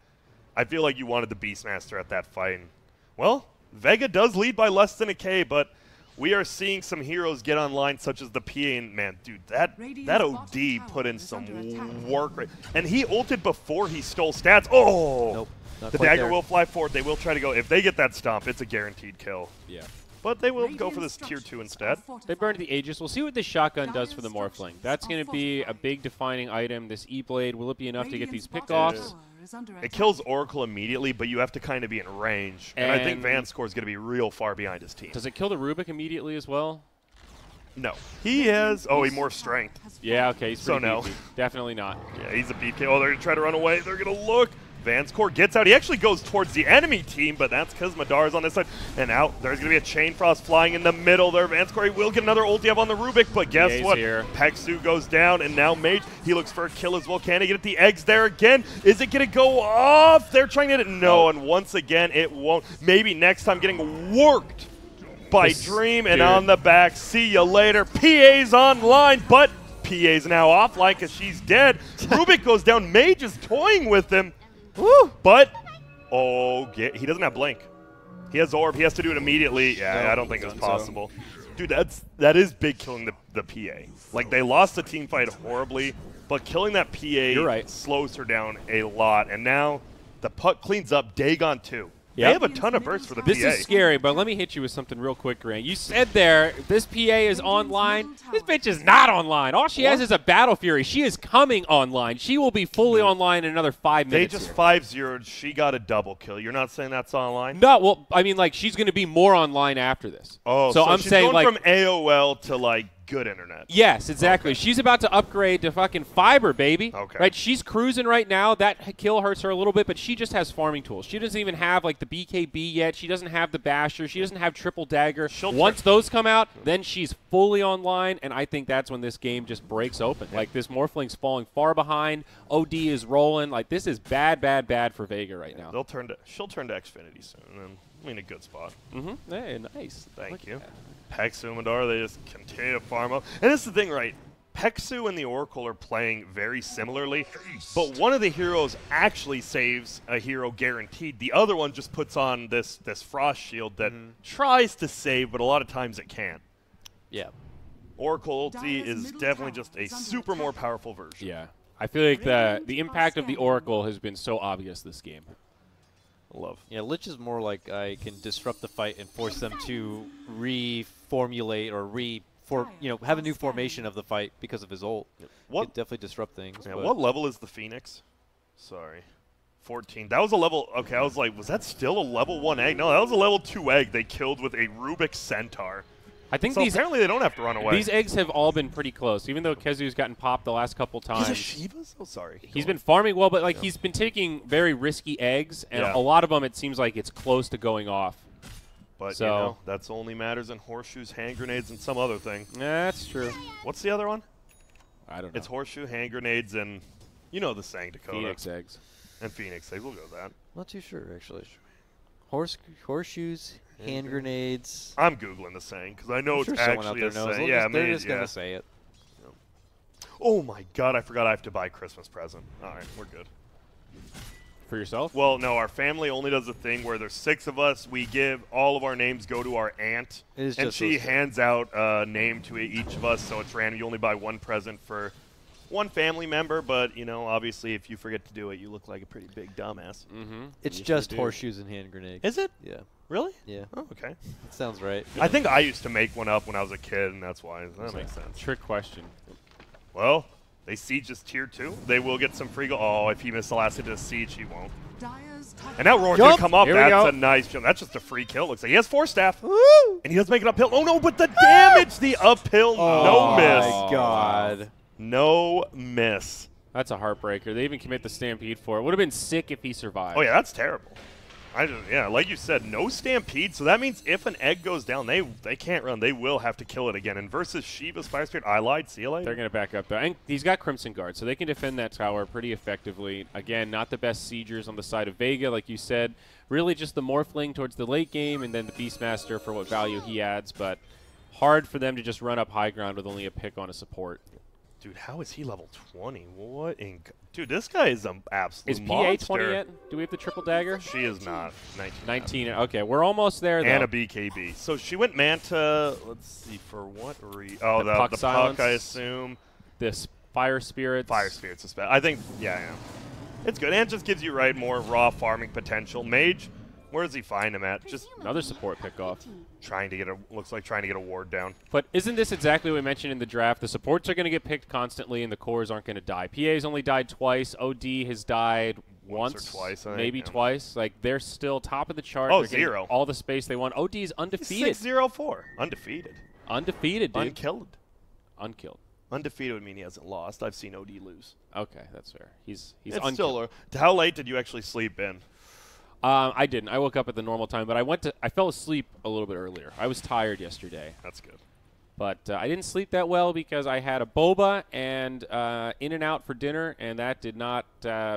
I feel like you wanted the Beastmaster at that fight. And, well, Vega does lead by less than a K, but we are seeing some heroes get online, such as the PA, and man, dude, that OD put in some work. And he ulted before he stole stats. Oh! Nope. The dagger will fly forward. They will try to go. If they get that stomp, it's a guaranteed kill. Yeah. But they will go for this Tier 2 instead. They burned the Aegis. We'll see what this shotgun does for the Morphling. That's going to be a big defining item. This E-Blade, will it be enough to get these pickoffs? It kills Oracle immediately, but you have to kind of be in range. And I think Vanscore is going to be real far behind his team. Does it kill the Rubik immediately as well? No. He has... Oh, he more strength. Yeah, okay. He's so no. beefy. Definitely not. Yeah, he's a BK. Oh, they're going to try to run away. They're going to look. Vanscore gets out. He actually goes towards the enemy team, but that's because Madara's on this side. And out, there's going to be a Chain Frost flying in the middle there. Vanscore will get another ulti up on the Rubik, but guess what? Peksu goes down, and now Mage, he looks for a kill as well. Can he get the eggs there again? Is it going to go off? They're trying to hit it. No, and once again, it won't. Maybe next time getting worked by Dream, and on the back. See you later. PA's online, but PA's now offline because she's dead. Rubik goes down. Mage is toying with him. Woo! But, he doesn't have Blink. He has Orb. He has to do it immediately. Yeah, I don't think it's possible. Dude, that is big killing the PA. Like, they lost the team fight horribly, but killing that PA slows her down a lot. And now the puck cleans up. Dagon, too. They have a ton of bursts for the PA. This is scary, but let me hit you with something real quick, Grant. You said there, this PA is online. This bitch is not online. All she has is a Battle Fury. She is coming online. She will be fully online in another 5 minutes. They just 5-0'd. She got a double kill. You're not saying that's online? No, well, I mean, like, she's going to be more online after this. Oh, so I'm saying, going from AOL to, like, good internet. Yes, exactly. Okay. She's about to upgrade to fucking fiber, baby. Okay. Right? She's cruising right now. That kill hurts her a little bit, but she just has farming tools. She doesn't even have, like, the BKB yet. She doesn't have the Basher. She doesn't have triple dagger. Once those come out, then she's fully online, and I think that's when this game just breaks open. Like, this Morphling's falling far behind. OD is rolling. Like, this is bad, bad, bad for Vega right now. She'll turn to Xfinity soon, and then we're in a good spot. Mm-hmm. Hey, nice. Thank you. Peksu and Madara, they just continue to farm up. And this is the thing, right? Peksu and the Oracle are playing very similarly, but one of the heroes actually saves a hero guaranteed. The other one just puts on this Frost Shield that tries to save, but a lot of times it can't. Yeah. Oracle ulti is definitely just a super more powerful version. Yeah. I feel like the impact of the Oracle has been so obvious this game. Love. Yeah, Lich is more like I can disrupt the fight and force them to reformulate or have a new formation of the fight because of his ult. It definitely disrupt things. Yeah, what level is the Phoenix? Sorry. 14. That was a level. Okay, I was like, was that still a level 1 egg? No, that was a level 2 egg they killed with a Rubik Centaur. I think so apparently they don't have to run away. These eggs have all been pretty close, even though Kezu's gotten popped the last couple times. He's a Shivas? Oh, sorry. He's been farming well, but like he's been taking very risky eggs, and a lot of them it seems like it's close to going off. But you know, that's only matters in horseshoes, hand grenades, and some other thing. That's true. What's the other one? I don't know. It's horseshoe, hand grenades, and you know the saying, Dakota. Phoenix eggs. And Phoenix eggs. We'll go with that. Not too sure, actually. Horseshoes, hand grenades. I'm Googling the saying because I know it's actually a saying. Yeah, they're just going to say it. Oh, my God. I forgot I have to buy a Christmas present. All right. We're good. For yourself? Well, no. Our family only does a thing where there's 6 of us. We give all of our names go to our aunt. And she hands out a name to each of us, so it's random. You only buy one present for one family member, but, you know, obviously if you forget to do it, you look like a pretty big dumbass. It's just horseshoes and hand grenades. Is it? Yeah. Really? Yeah. Oh, okay. That sounds right. I think I used to make one up when I was a kid, and that's why. That makes sense. Trick question. Well, they siege is tier 2. They will get some free gold. Oh, if he missed the last hit of the siege, he won't. And that roar did come up. That's a nice jump. That's just a free kill. Looks like he has 4 staff. Woo! And he does make it uphill. Oh, no, but the damage, the uphill, no miss. Oh, my God. No miss. That's a heartbreaker. They even commit the Stampede for it. Would have been sick if he survived. Oh, yeah, that's terrible. Yeah, like you said, no Stampede. So that means if an egg goes down, they can't run. They will have to kill it again. And versus Shiva's Fire Spirit, I lied. See you later. They're going to back up, though. And he's got Crimson Guard, so they can defend that tower pretty effectively. Again, not the best siegers on the side of Vega, like you said. Really just the Morphling towards the late game, and then the Beastmaster for what value he adds. But hard for them to just run up high ground with only a pick on a support. Dude, how is he level 20? What in... Dude, this guy is an absolute monster. monster. Is PA 20 yet? Do we have the triple dagger? She is not. 19. Okay, we're almost there, though. And a BKB. So she went Manta, let's see, for what reason? Oh, the puck, I assume. This Fire Spirits. Fire Spirits is bad. I think, yeah. It's good. And it just gives you, more raw farming potential. Mage, where does he find him at? Just another support pickoff. Looks like trying to get a ward down. But isn't this exactly what we mentioned in the draft? The supports are going to get picked constantly, and the cores aren't going to die. PA's only died twice. OD has died once or twice, maybe twice. Like, they're still top of the chart. Oh, they're 0. All the space they want. OD's undefeated. 6-0-4. Undefeated. Undefeated, dude. Unkilled. Undefeated would mean he hasn't lost. I've seen OD lose. Okay, that's fair. He's unkilled. Still, how late did you actually sleep in? I didn't. I woke up at the normal time, but I fell asleep a little bit earlier. I was tired yesterday. That's good. But I didn't sleep that well because I had a boba and In-N-Out for dinner, and that did not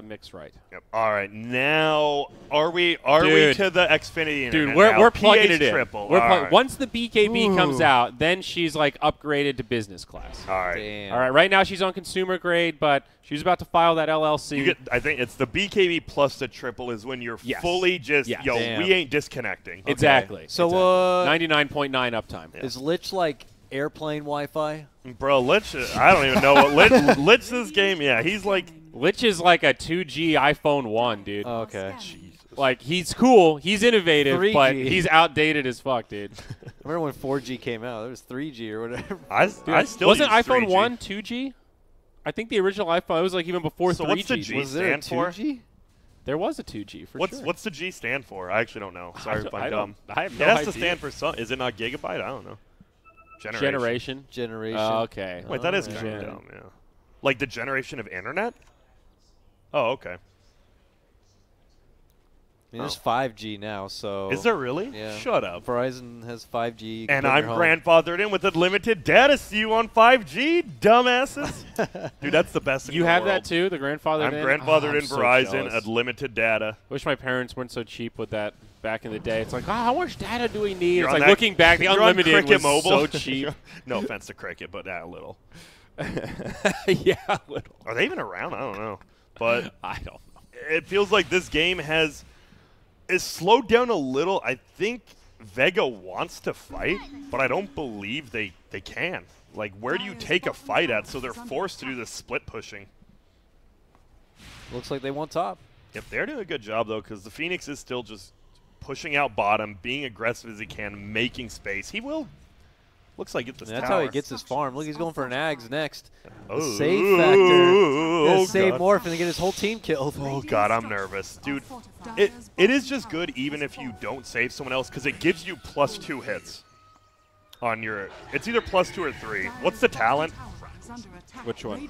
mix right. Yep. All right, now are we to the Xfinity internet? Dude, we're plugging it in. Triple. Once the BKB comes out, then she's like upgraded to business class. All right. Damn. All right. Right now she's on consumer grade, but she's about to file that LLC. I think it's the BKB plus the triple is when you're fully just we ain't disconnecting. Okay. Exactly. So 99.9 uptime. Is Lich like airplane Wi-Fi? Bro, Lich, I don't even know what Lich this game. Yeah, he's like Lich is like a 2G iPhone 1, dude. Oh, okay. Jesus. Like, he's cool, he's innovative, 3G. but he's outdated as fuck, dude. I remember when 4G came out. There was 3G or whatever. I still wasn't use iPhone 3G. 1 2G? I think the original iPhone was like even before 3G. So what's the G was there a stand 2G? There was a 2G for sure. What's the G stand for? I actually don't know. Sorry if I'm dumb. I have no idea. It has idea. to stand for some. Is it not gigabyte? I don't know. Generation. Okay. Wait, that is kind of dumb, yeah. Like the generation of internet? Oh, okay. I mean, there's 5G now, so... Is there really? Yeah. Shut up. Verizon has 5G. And I'm grandfathered in with unlimited data. See you on 5G, dumbasses. Dude, that's the best thing You in the have world. that too, the grandfathered in? I'm grandfathered in I'm so Verizon, jealous. unlimited data. Wish my parents weren't so cheap with that back in the day. It's like, how much data do we need? You're It's on like that- looking back, the you're on unlimited Cricket was Mobile. so cheap. No offense to Cricket, but a little. Yeah, a little. Are they even around? I don't know. But I don't know. it feels like this game is slowed down a little. I think Vega wants to fight, but I don't believe they can. Like, where do you take a fight at? So they're forced to do this split pushing. Looks like they want top. Yep, they're doing a good job, though, because the Phoenix is still just pushing out bottom, being aggressive as he can, making space. He will Looks like it's this That's tower. how he gets his farm. Look, he's going for an Ags next. Oh, The save factor. oh, Save God. Morph and get his whole team killed. Oh, God, I'm nervous. Dude, it is just good even if you don't save someone else because it gives you +2 hits on your – it's either +2 or 3. What's the talent? Which one?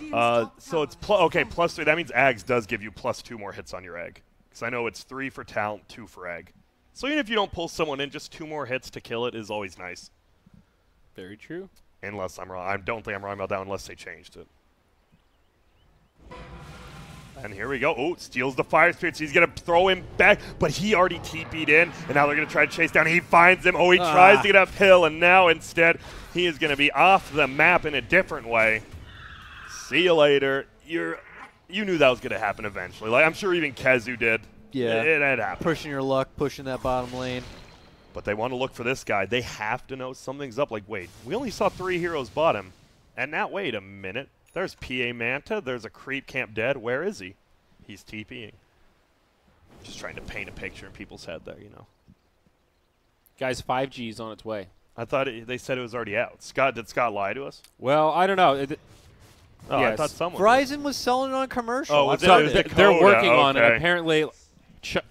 So it's +3. That means Ags does give you +2 more hits on your egg. Because I know it's 3 for talent, 2 for egg. So even if you don't pull someone in, just 2 more hits to kill it is always nice. Very true. Unless I'm wrong. I don't think I'm wrong about that unless they changed it. And here we go. Oh, steals the Fire Spirits. He's going to throw him back, but he already TP'd in, and now they're going to try to chase down. He finds him. Oh, he tries to get uphill, and now instead he is going to be off the map in a different way. See you later. You knew that was going to happen eventually. Like I'm sure even Kezu did. Yeah. It happened. Pushing your luck, pushing that bottom lane. But they want to look for this guy. They have to know something's up. Like, wait, we only saw 3 heroes bottom. And now, wait a minute. There's PA Manta. There's a creep camp dead. Where is he? He's TPing. Just trying to paint a picture in people's head there, you know. Guys, 5G is on its way. I thought they said it was already out. Did Scott lie to us? Well, I don't know. Oh, yes. I thought someone Verizon was selling it on commercial. Oh, was So it was they're Dakota. working on it. Okay. Apparently,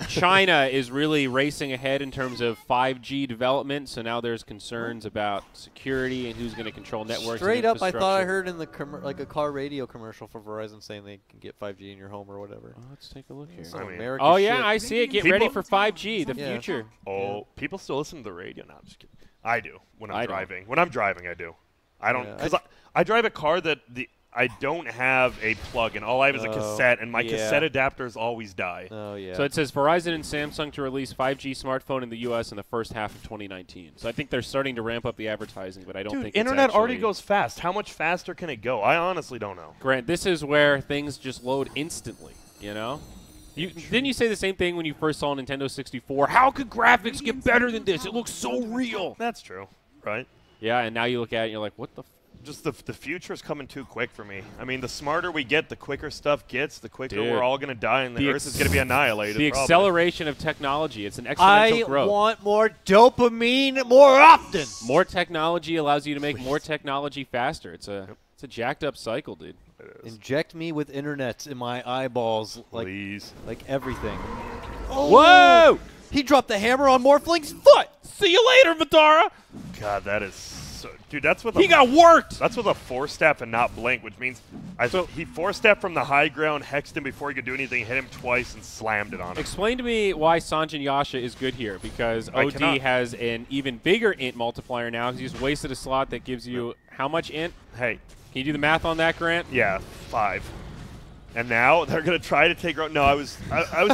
China is really racing ahead in terms of 5G development. So now there's concerns about security and who's going to control networks. Straight and up, I thought I infrastructure. heard in the like a car radio commercial for Verizon saying they can get 5G in your home or whatever. Oh, let's take a look here. Some I mean- America Oh, yeah, shit. I see it. Get People- ready for 5G, the Yeah. future. Oh, people still listen to the radio? No, I'm just kidding. I do when I'm I don't. driving. When I'm driving, I do. I don't Yeah, because I drive a car that I don't have a plug-in. All I have is a Oh, cassette, and my yeah. cassette adapters always die. Oh yeah. So it says Verizon and Samsung to release 5G smartphone in the U.S. in the first half of 2019. So I think they're starting to ramp up the advertising, but I don't Dude, think it's internet already actually- goes fast. How much faster can it go? I honestly don't know. Grant, this is where things just load instantly, you know? Didn't you say the same thing when you first saw Nintendo 64? How could graphics get better than this? It looks so real. That's true, right? Yeah, and now you look at it and you're like, what the Just the future is coming too quick for me. I mean, the smarter we get, the quicker stuff gets, the quicker Dude. we're all going to die, and the The Earth is going to be annihilated. The probably. acceleration of technology. It's an exponential I growth. want more dopamine more often. More technology allows you to make more technology faster. It's a jacked up cycle, dude. It is. Inject me with internets in my eyeballs, Please. like everything. Whoa! He dropped the hammer on Morphling's foot. See you later, Madara. God, that is so... Dude, that's with He got worked. That's with a 4-step and not blink, which means he 4-stepped from the high ground, hexed him before he could do anything, hit him twice, and slammed it on him. Explain to me why Sanjin Yasha is good here, because I OD cannot. has an even bigger int multiplier now because he just wasted a slot that gives you how much int? Hey, Can you do the math on that, Grant? yeah, 5. And now they're going to try to take... No, I was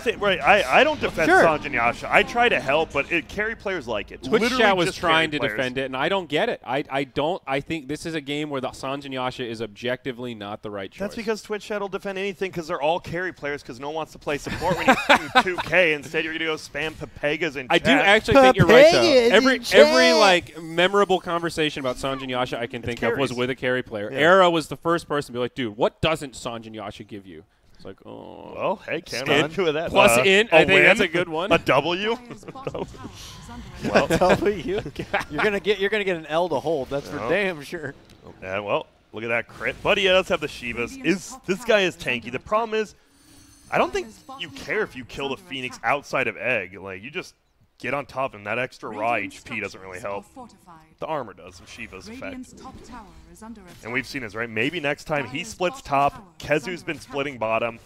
saying... Right, I don't defend Sure. Sanjin Yasha. I try to help, but carry players like it. Twitch Literally chat was just trying to carry players. defend it, and I don't get it. I think this is a game where the Sanjin Yasha is objectively not the right choice. That's because Twitch chat will defend anything because they're all carry players because no one wants to play support when you're shooting 2K. Instead, you're going to go spam Papegas and I do actually think you're right, though. Every chat. like memorable conversation about Sanjin Yasha I can think of was carries. with a carry player. Yeah. Era was the first person to be like, dude, what doesn't Sanjin Yasha give you? It's like, oh. Well, hey, can't Stun. argue with that. Plus int, I think win? that's a good one. A W? Well, you're gonna get an L to hold. That's for No. damn sure. Yeah, well, look at that crit. But he does have the Shivas. This guy is tanky. The problem is, I don't think you care if you kill the Phoenix outside of Egg. Like, you just get on top of him. That extra raw HP doesn't really help. The armor does, and Shiva's effect. And we've seen this, right? Maybe next time he splits top. Kezu's been splitting bottom.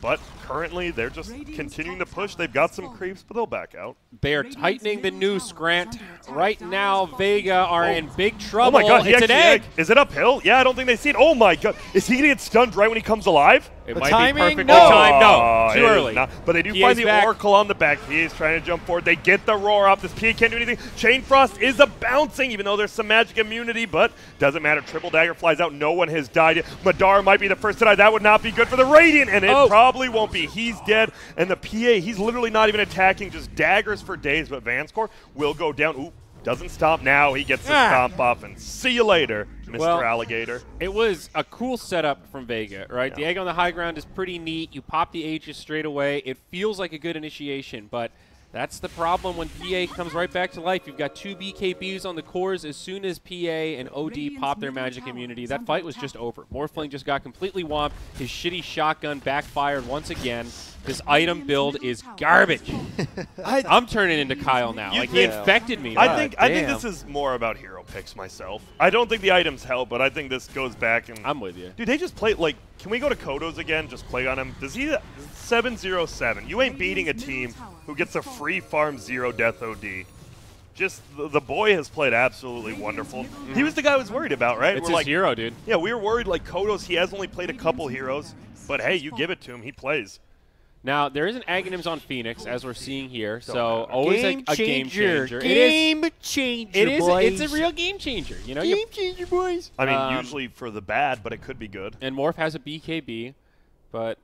But currently, they're just continuing to push. They've got some creeps, but they'll back out. They are tightening the noose, Grant. Right now, Vega are in big Oh trouble. my god, he It's an actually egg. Is it uphill? Yeah, I don't think they see it. Oh my god. Is he going to get stunned right when he comes alive? It The might timing? be perfect. No. The time, no. Oh, Too it is early. not. But they do PA find is the back. Oracle on the back. PA is trying to jump forward. They get the roar off. This PA can't do anything. Chain Frost is a bouncing, even though there's some magic immunity, but doesn't matter. Triple Dagger flies out. No one has died yet. Madara might be the first to die. That would not be good for the Radiant, and it probably won't be. He's dead, and the PA, he's literally not even attacking, just daggers for days, but Vanscore will go down. Ooh, doesn't stop now. He gets the stomp off, and see you later, Mr. Well, Alligator. It was a cool setup from Vega, right? Yeah. The egg on the high ground is pretty neat. You pop the Aegis straight away. It feels like a good initiation, but That's the problem when PA comes right back to life. You've got 2 BKBs on the cores. As soon as PA and OD pop their magic immunity, that fight was just over. Morphling just got completely whomped. His shitty shotgun backfired once again. This item build is garbage. I'm turning into Kyle now. Like, he infected me. I think this is more about hero picks myself. I don't think the items help, but I think this goes back and I'm with you. Dude, they just play like, can we go to Kodos again? Just play on him. Does he 707? You ain't beating a team who gets a free farm 0 death OD. Just the boy has played absolutely wonderful. He was the guy I was worried about, right? It's his hero, dude. Yeah, we were worried like Kodos. He has only played a couple heroes, but hey, you give it to him, he plays. Now, there is an Aghanims on Phoenix, as we're seeing here, so always a game changer. Game changer, It's boys. a real game changer. You know, game changer, boys. I mean, usually for the bad, but it could be good. And Morph has a BKB, but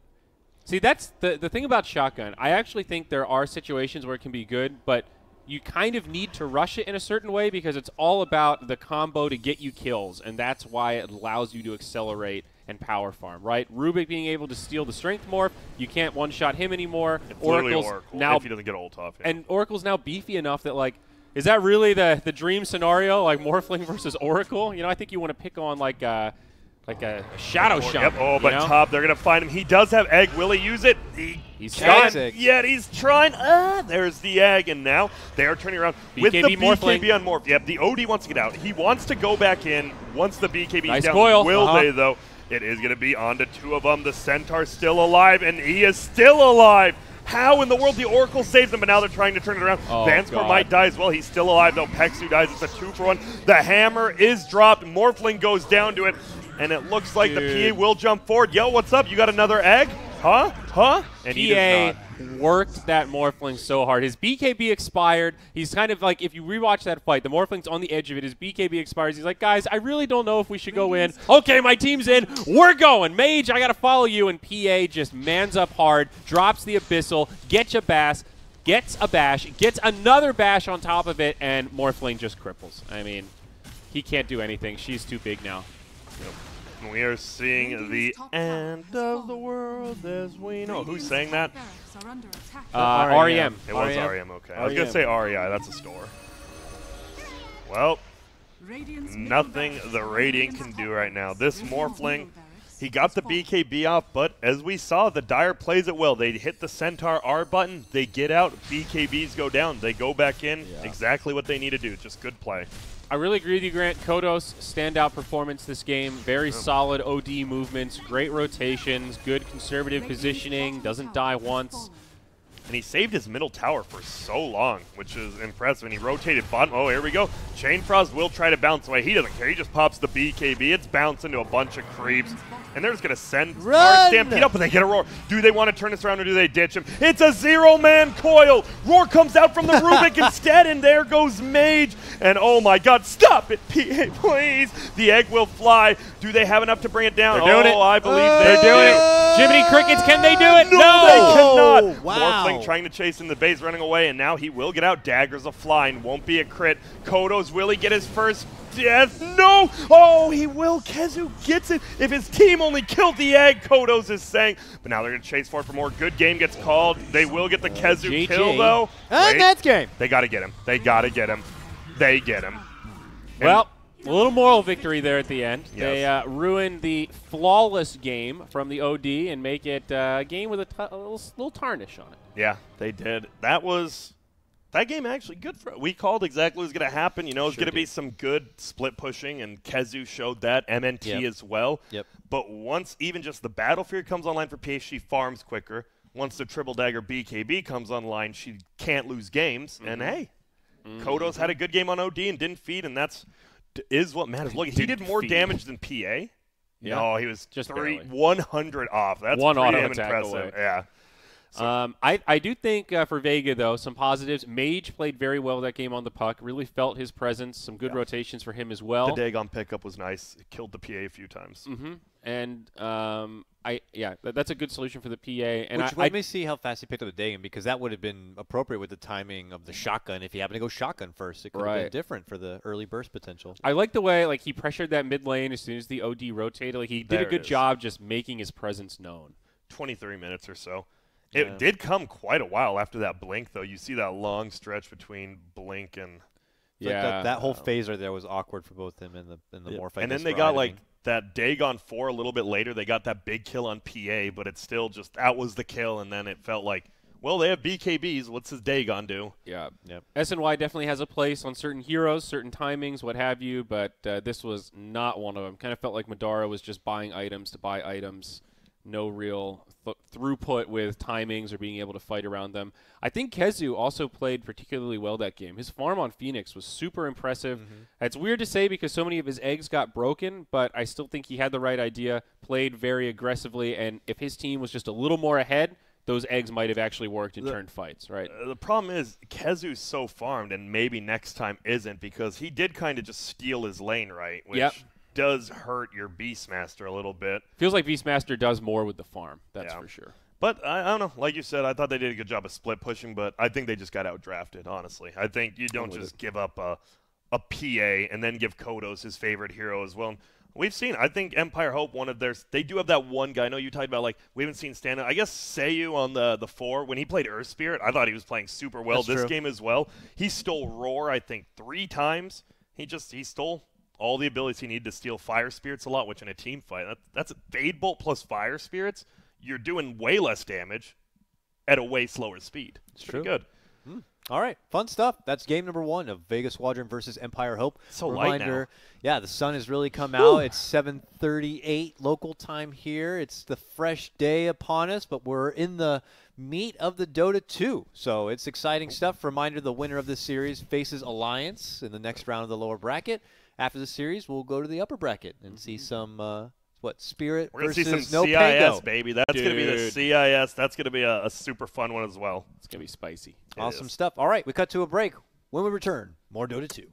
see, that's the thing about shotgun. I actually think there are situations where it can be good, but you kind of need to rush it in a certain way because it's all about the combo to get you kills, and that's why it allows you to accelerate and power farm, right? Rubik being able to steal the strength morph, you can't one-shot him anymore. Oracle's Oracle now, if he doesn't get ult off. Yeah. And Oracle's now beefy enough that, like, is that really the dream scenario, like Morphling versus Oracle? You know, I think you want to pick on like a shadow shot. Yep. Oh, but top, they're gonna find him. He does have egg. Will he use it? He's trying. Yet he's trying. There's the egg, and now they are turning around with the BKB on Morph. Yep. The OD wants to get out. He wants to go back in once the BKB is down. Coil. Will they though? It is going to be on to 2 of them. The Centaur's still alive, and he is still alive. How in the world the Oracle saved him, but now they're trying to turn it around. Vanscore might die as well. He's still alive, though. Pexu dies. It's a 2-for-1. The hammer is dropped. Morphling goes down to it, and it looks like the PA will jump forward. Yo, what's up? You got another egg? Huh? And he does not. Worked that Morphling so hard. His BKB expired. He's kind of like, if you rewatch that fight, the Morphling's on the edge of it. His BKB expires. He's like, guys, I really don't know if we should go in. Okay, my team's in. We're going. Mage, I got to follow you. And PA just mans up hard, drops the Abyssal, gets a bash, gets another bash on top of it, and Morphling just cripples. I mean, he can't do anything. She's too big now. Yep. We are seeing the end of the world as we know. Who's saying that? REM. It was REM, okay. I was going to say REI. That's a store. Well, nothing the Radiant can do right now. This Morphling, he got the BKB off, but as we saw, the Dire plays it well. They hit the Centaur R button. They get out. BKBs go down. They go back in. Yeah. Exactly what they need to do. Just good play. I really agree with you, Grant. Kodos, standout performance this game. Very solid OD movements, great rotations, good conservative positioning, doesn't die once. And he saved his middle tower for so long, which is impressive. And he rotated bottom. Oh, here we go. Chain Frost will try to bounce away. He doesn't care. He just pops the BKB. It's bouncing to a bunch of creeps. And they're just going to send Stampede up, but they get a Roar. Do they want to turn this around or do they ditch him? It's a 0-man coil. Roar comes out from the Rubik instead, and there goes Mage. And oh my god, stop it, PA, please. The egg will fly. Do they have enough to bring it down? They're doing it. I believe they're doing it. Jiminy Crickets, can they do it? No, they cannot. Wow. Morphling trying to chase in the base, running away, and now he will get out. Daggers a flying, won't be a crit. Kodos, will he get his first death? No! Oh, he will. Kezu gets it. If his team only killed the egg, Kodos is saying. But now they're going to chase for it for more. Good game gets called. They will get the Kezu kill, though. And that's game. They got to get him. They got to get him. They get him. Well, a little moral victory there at the end. Yes. They ruined the flawless game from the OD and make it a game with a little tarnish on it. Yeah, they did. That game actually good for it. We called exactly what was going to happen. You know, it's going to be some good split pushing, and Kezu showed that. MNT as well. Yep. But once even just the Battlefield comes online for PA, she farms quicker. Once the Triple Dagger BKB comes online, she can't lose games. And hey, Kodos had a good game on OD and didn't feed, and that's what matters. Look, he did more damage than PA. Yeah. No, he was just 100 off. That's one pretty auto attack impressive. away. Yeah. So I do think for Vega, though, some positives. Mage played very well that game on the puck. Really felt his presence. Some good rotations for him as well. The Dagon pickup was nice. It killed the PA a few times. And that's a good solution for the PA. And let me see how fast he picked up the Dagon, because that would have been appropriate with the timing of the shotgun. If he happened to go shotgun first, it could have been different for the early burst potential. I like the way he pressured that mid lane as soon as the OD rotated. He did a good job just making his presence known. 23 minutes or so. It did come quite a while after that Blink, though. You see that long stretch between Blink and that whole phase right there was awkward for both him and the Morph. And then they got like that Dagon 4 a little bit later. They got that big kill on PA, but it's still just that was the kill, and then it felt like, well, they have BKBs. What's his Dagon do? Yeah. Yep. SNY definitely has a place on certain heroes, certain timings, what have you, but this was not one of them. Kind of felt like Madara was just buying items to buy items. No real throughput with timings or being able to fight around them. I think Kezu also played particularly well that game. His farm on Phoenix was super impressive. It's weird to say because so many of his eggs got broken, but I still think he had the right idea, played very aggressively, and if his team was just a little more ahead, those eggs might have actually worked and turned fights, right? The problem is Kezu's so farmed, and maybe next time isn't, because he did kind of just steal his lane, right? Which does hurt your Beastmaster a little bit. Feels like Beastmaster does more with the farm, that's for sure. But I don't know. Like you said, I thought they did a good job of split pushing, but I think they just got outdrafted, honestly. I think you don't just give up a PA and then give Kodos his favorite hero as well. We've seen, I think Empire Hope, one of theirs, they do have that one guy. I know you talked about, like, we haven't seen stand-up. I guess Seiyu on the 4, when he played Earth Spirit, I thought he was playing super well. This game as well. He stole Roar, I think, 3 times. He stole all the abilities he needed to steal Fire Spirits a lot, which in a team fight, that's a Fade Bolt plus Fire Spirits. You're doing way less damage at a way slower speed. It's pretty good. All right, fun stuff. That's game number 1 of Vega Squadron versus Empire Hope. So light now. Yeah, the sun has really come out. It's 7:38 local time here. It's the fresh day upon us, but we're in the meat of the Dota 2. So it's exciting stuff. Reminder, the winner of this series faces Alliance in the next round of the lower bracket. After the series, we'll go to the upper bracket and see some Spirit We're gonna versus see some CIS, Pango. baby. That's going to be the CIS. That's going to be a super fun one as well. It's going to be spicy. Awesome stuff. All right, we cut to a break. When we return, more Dota 2.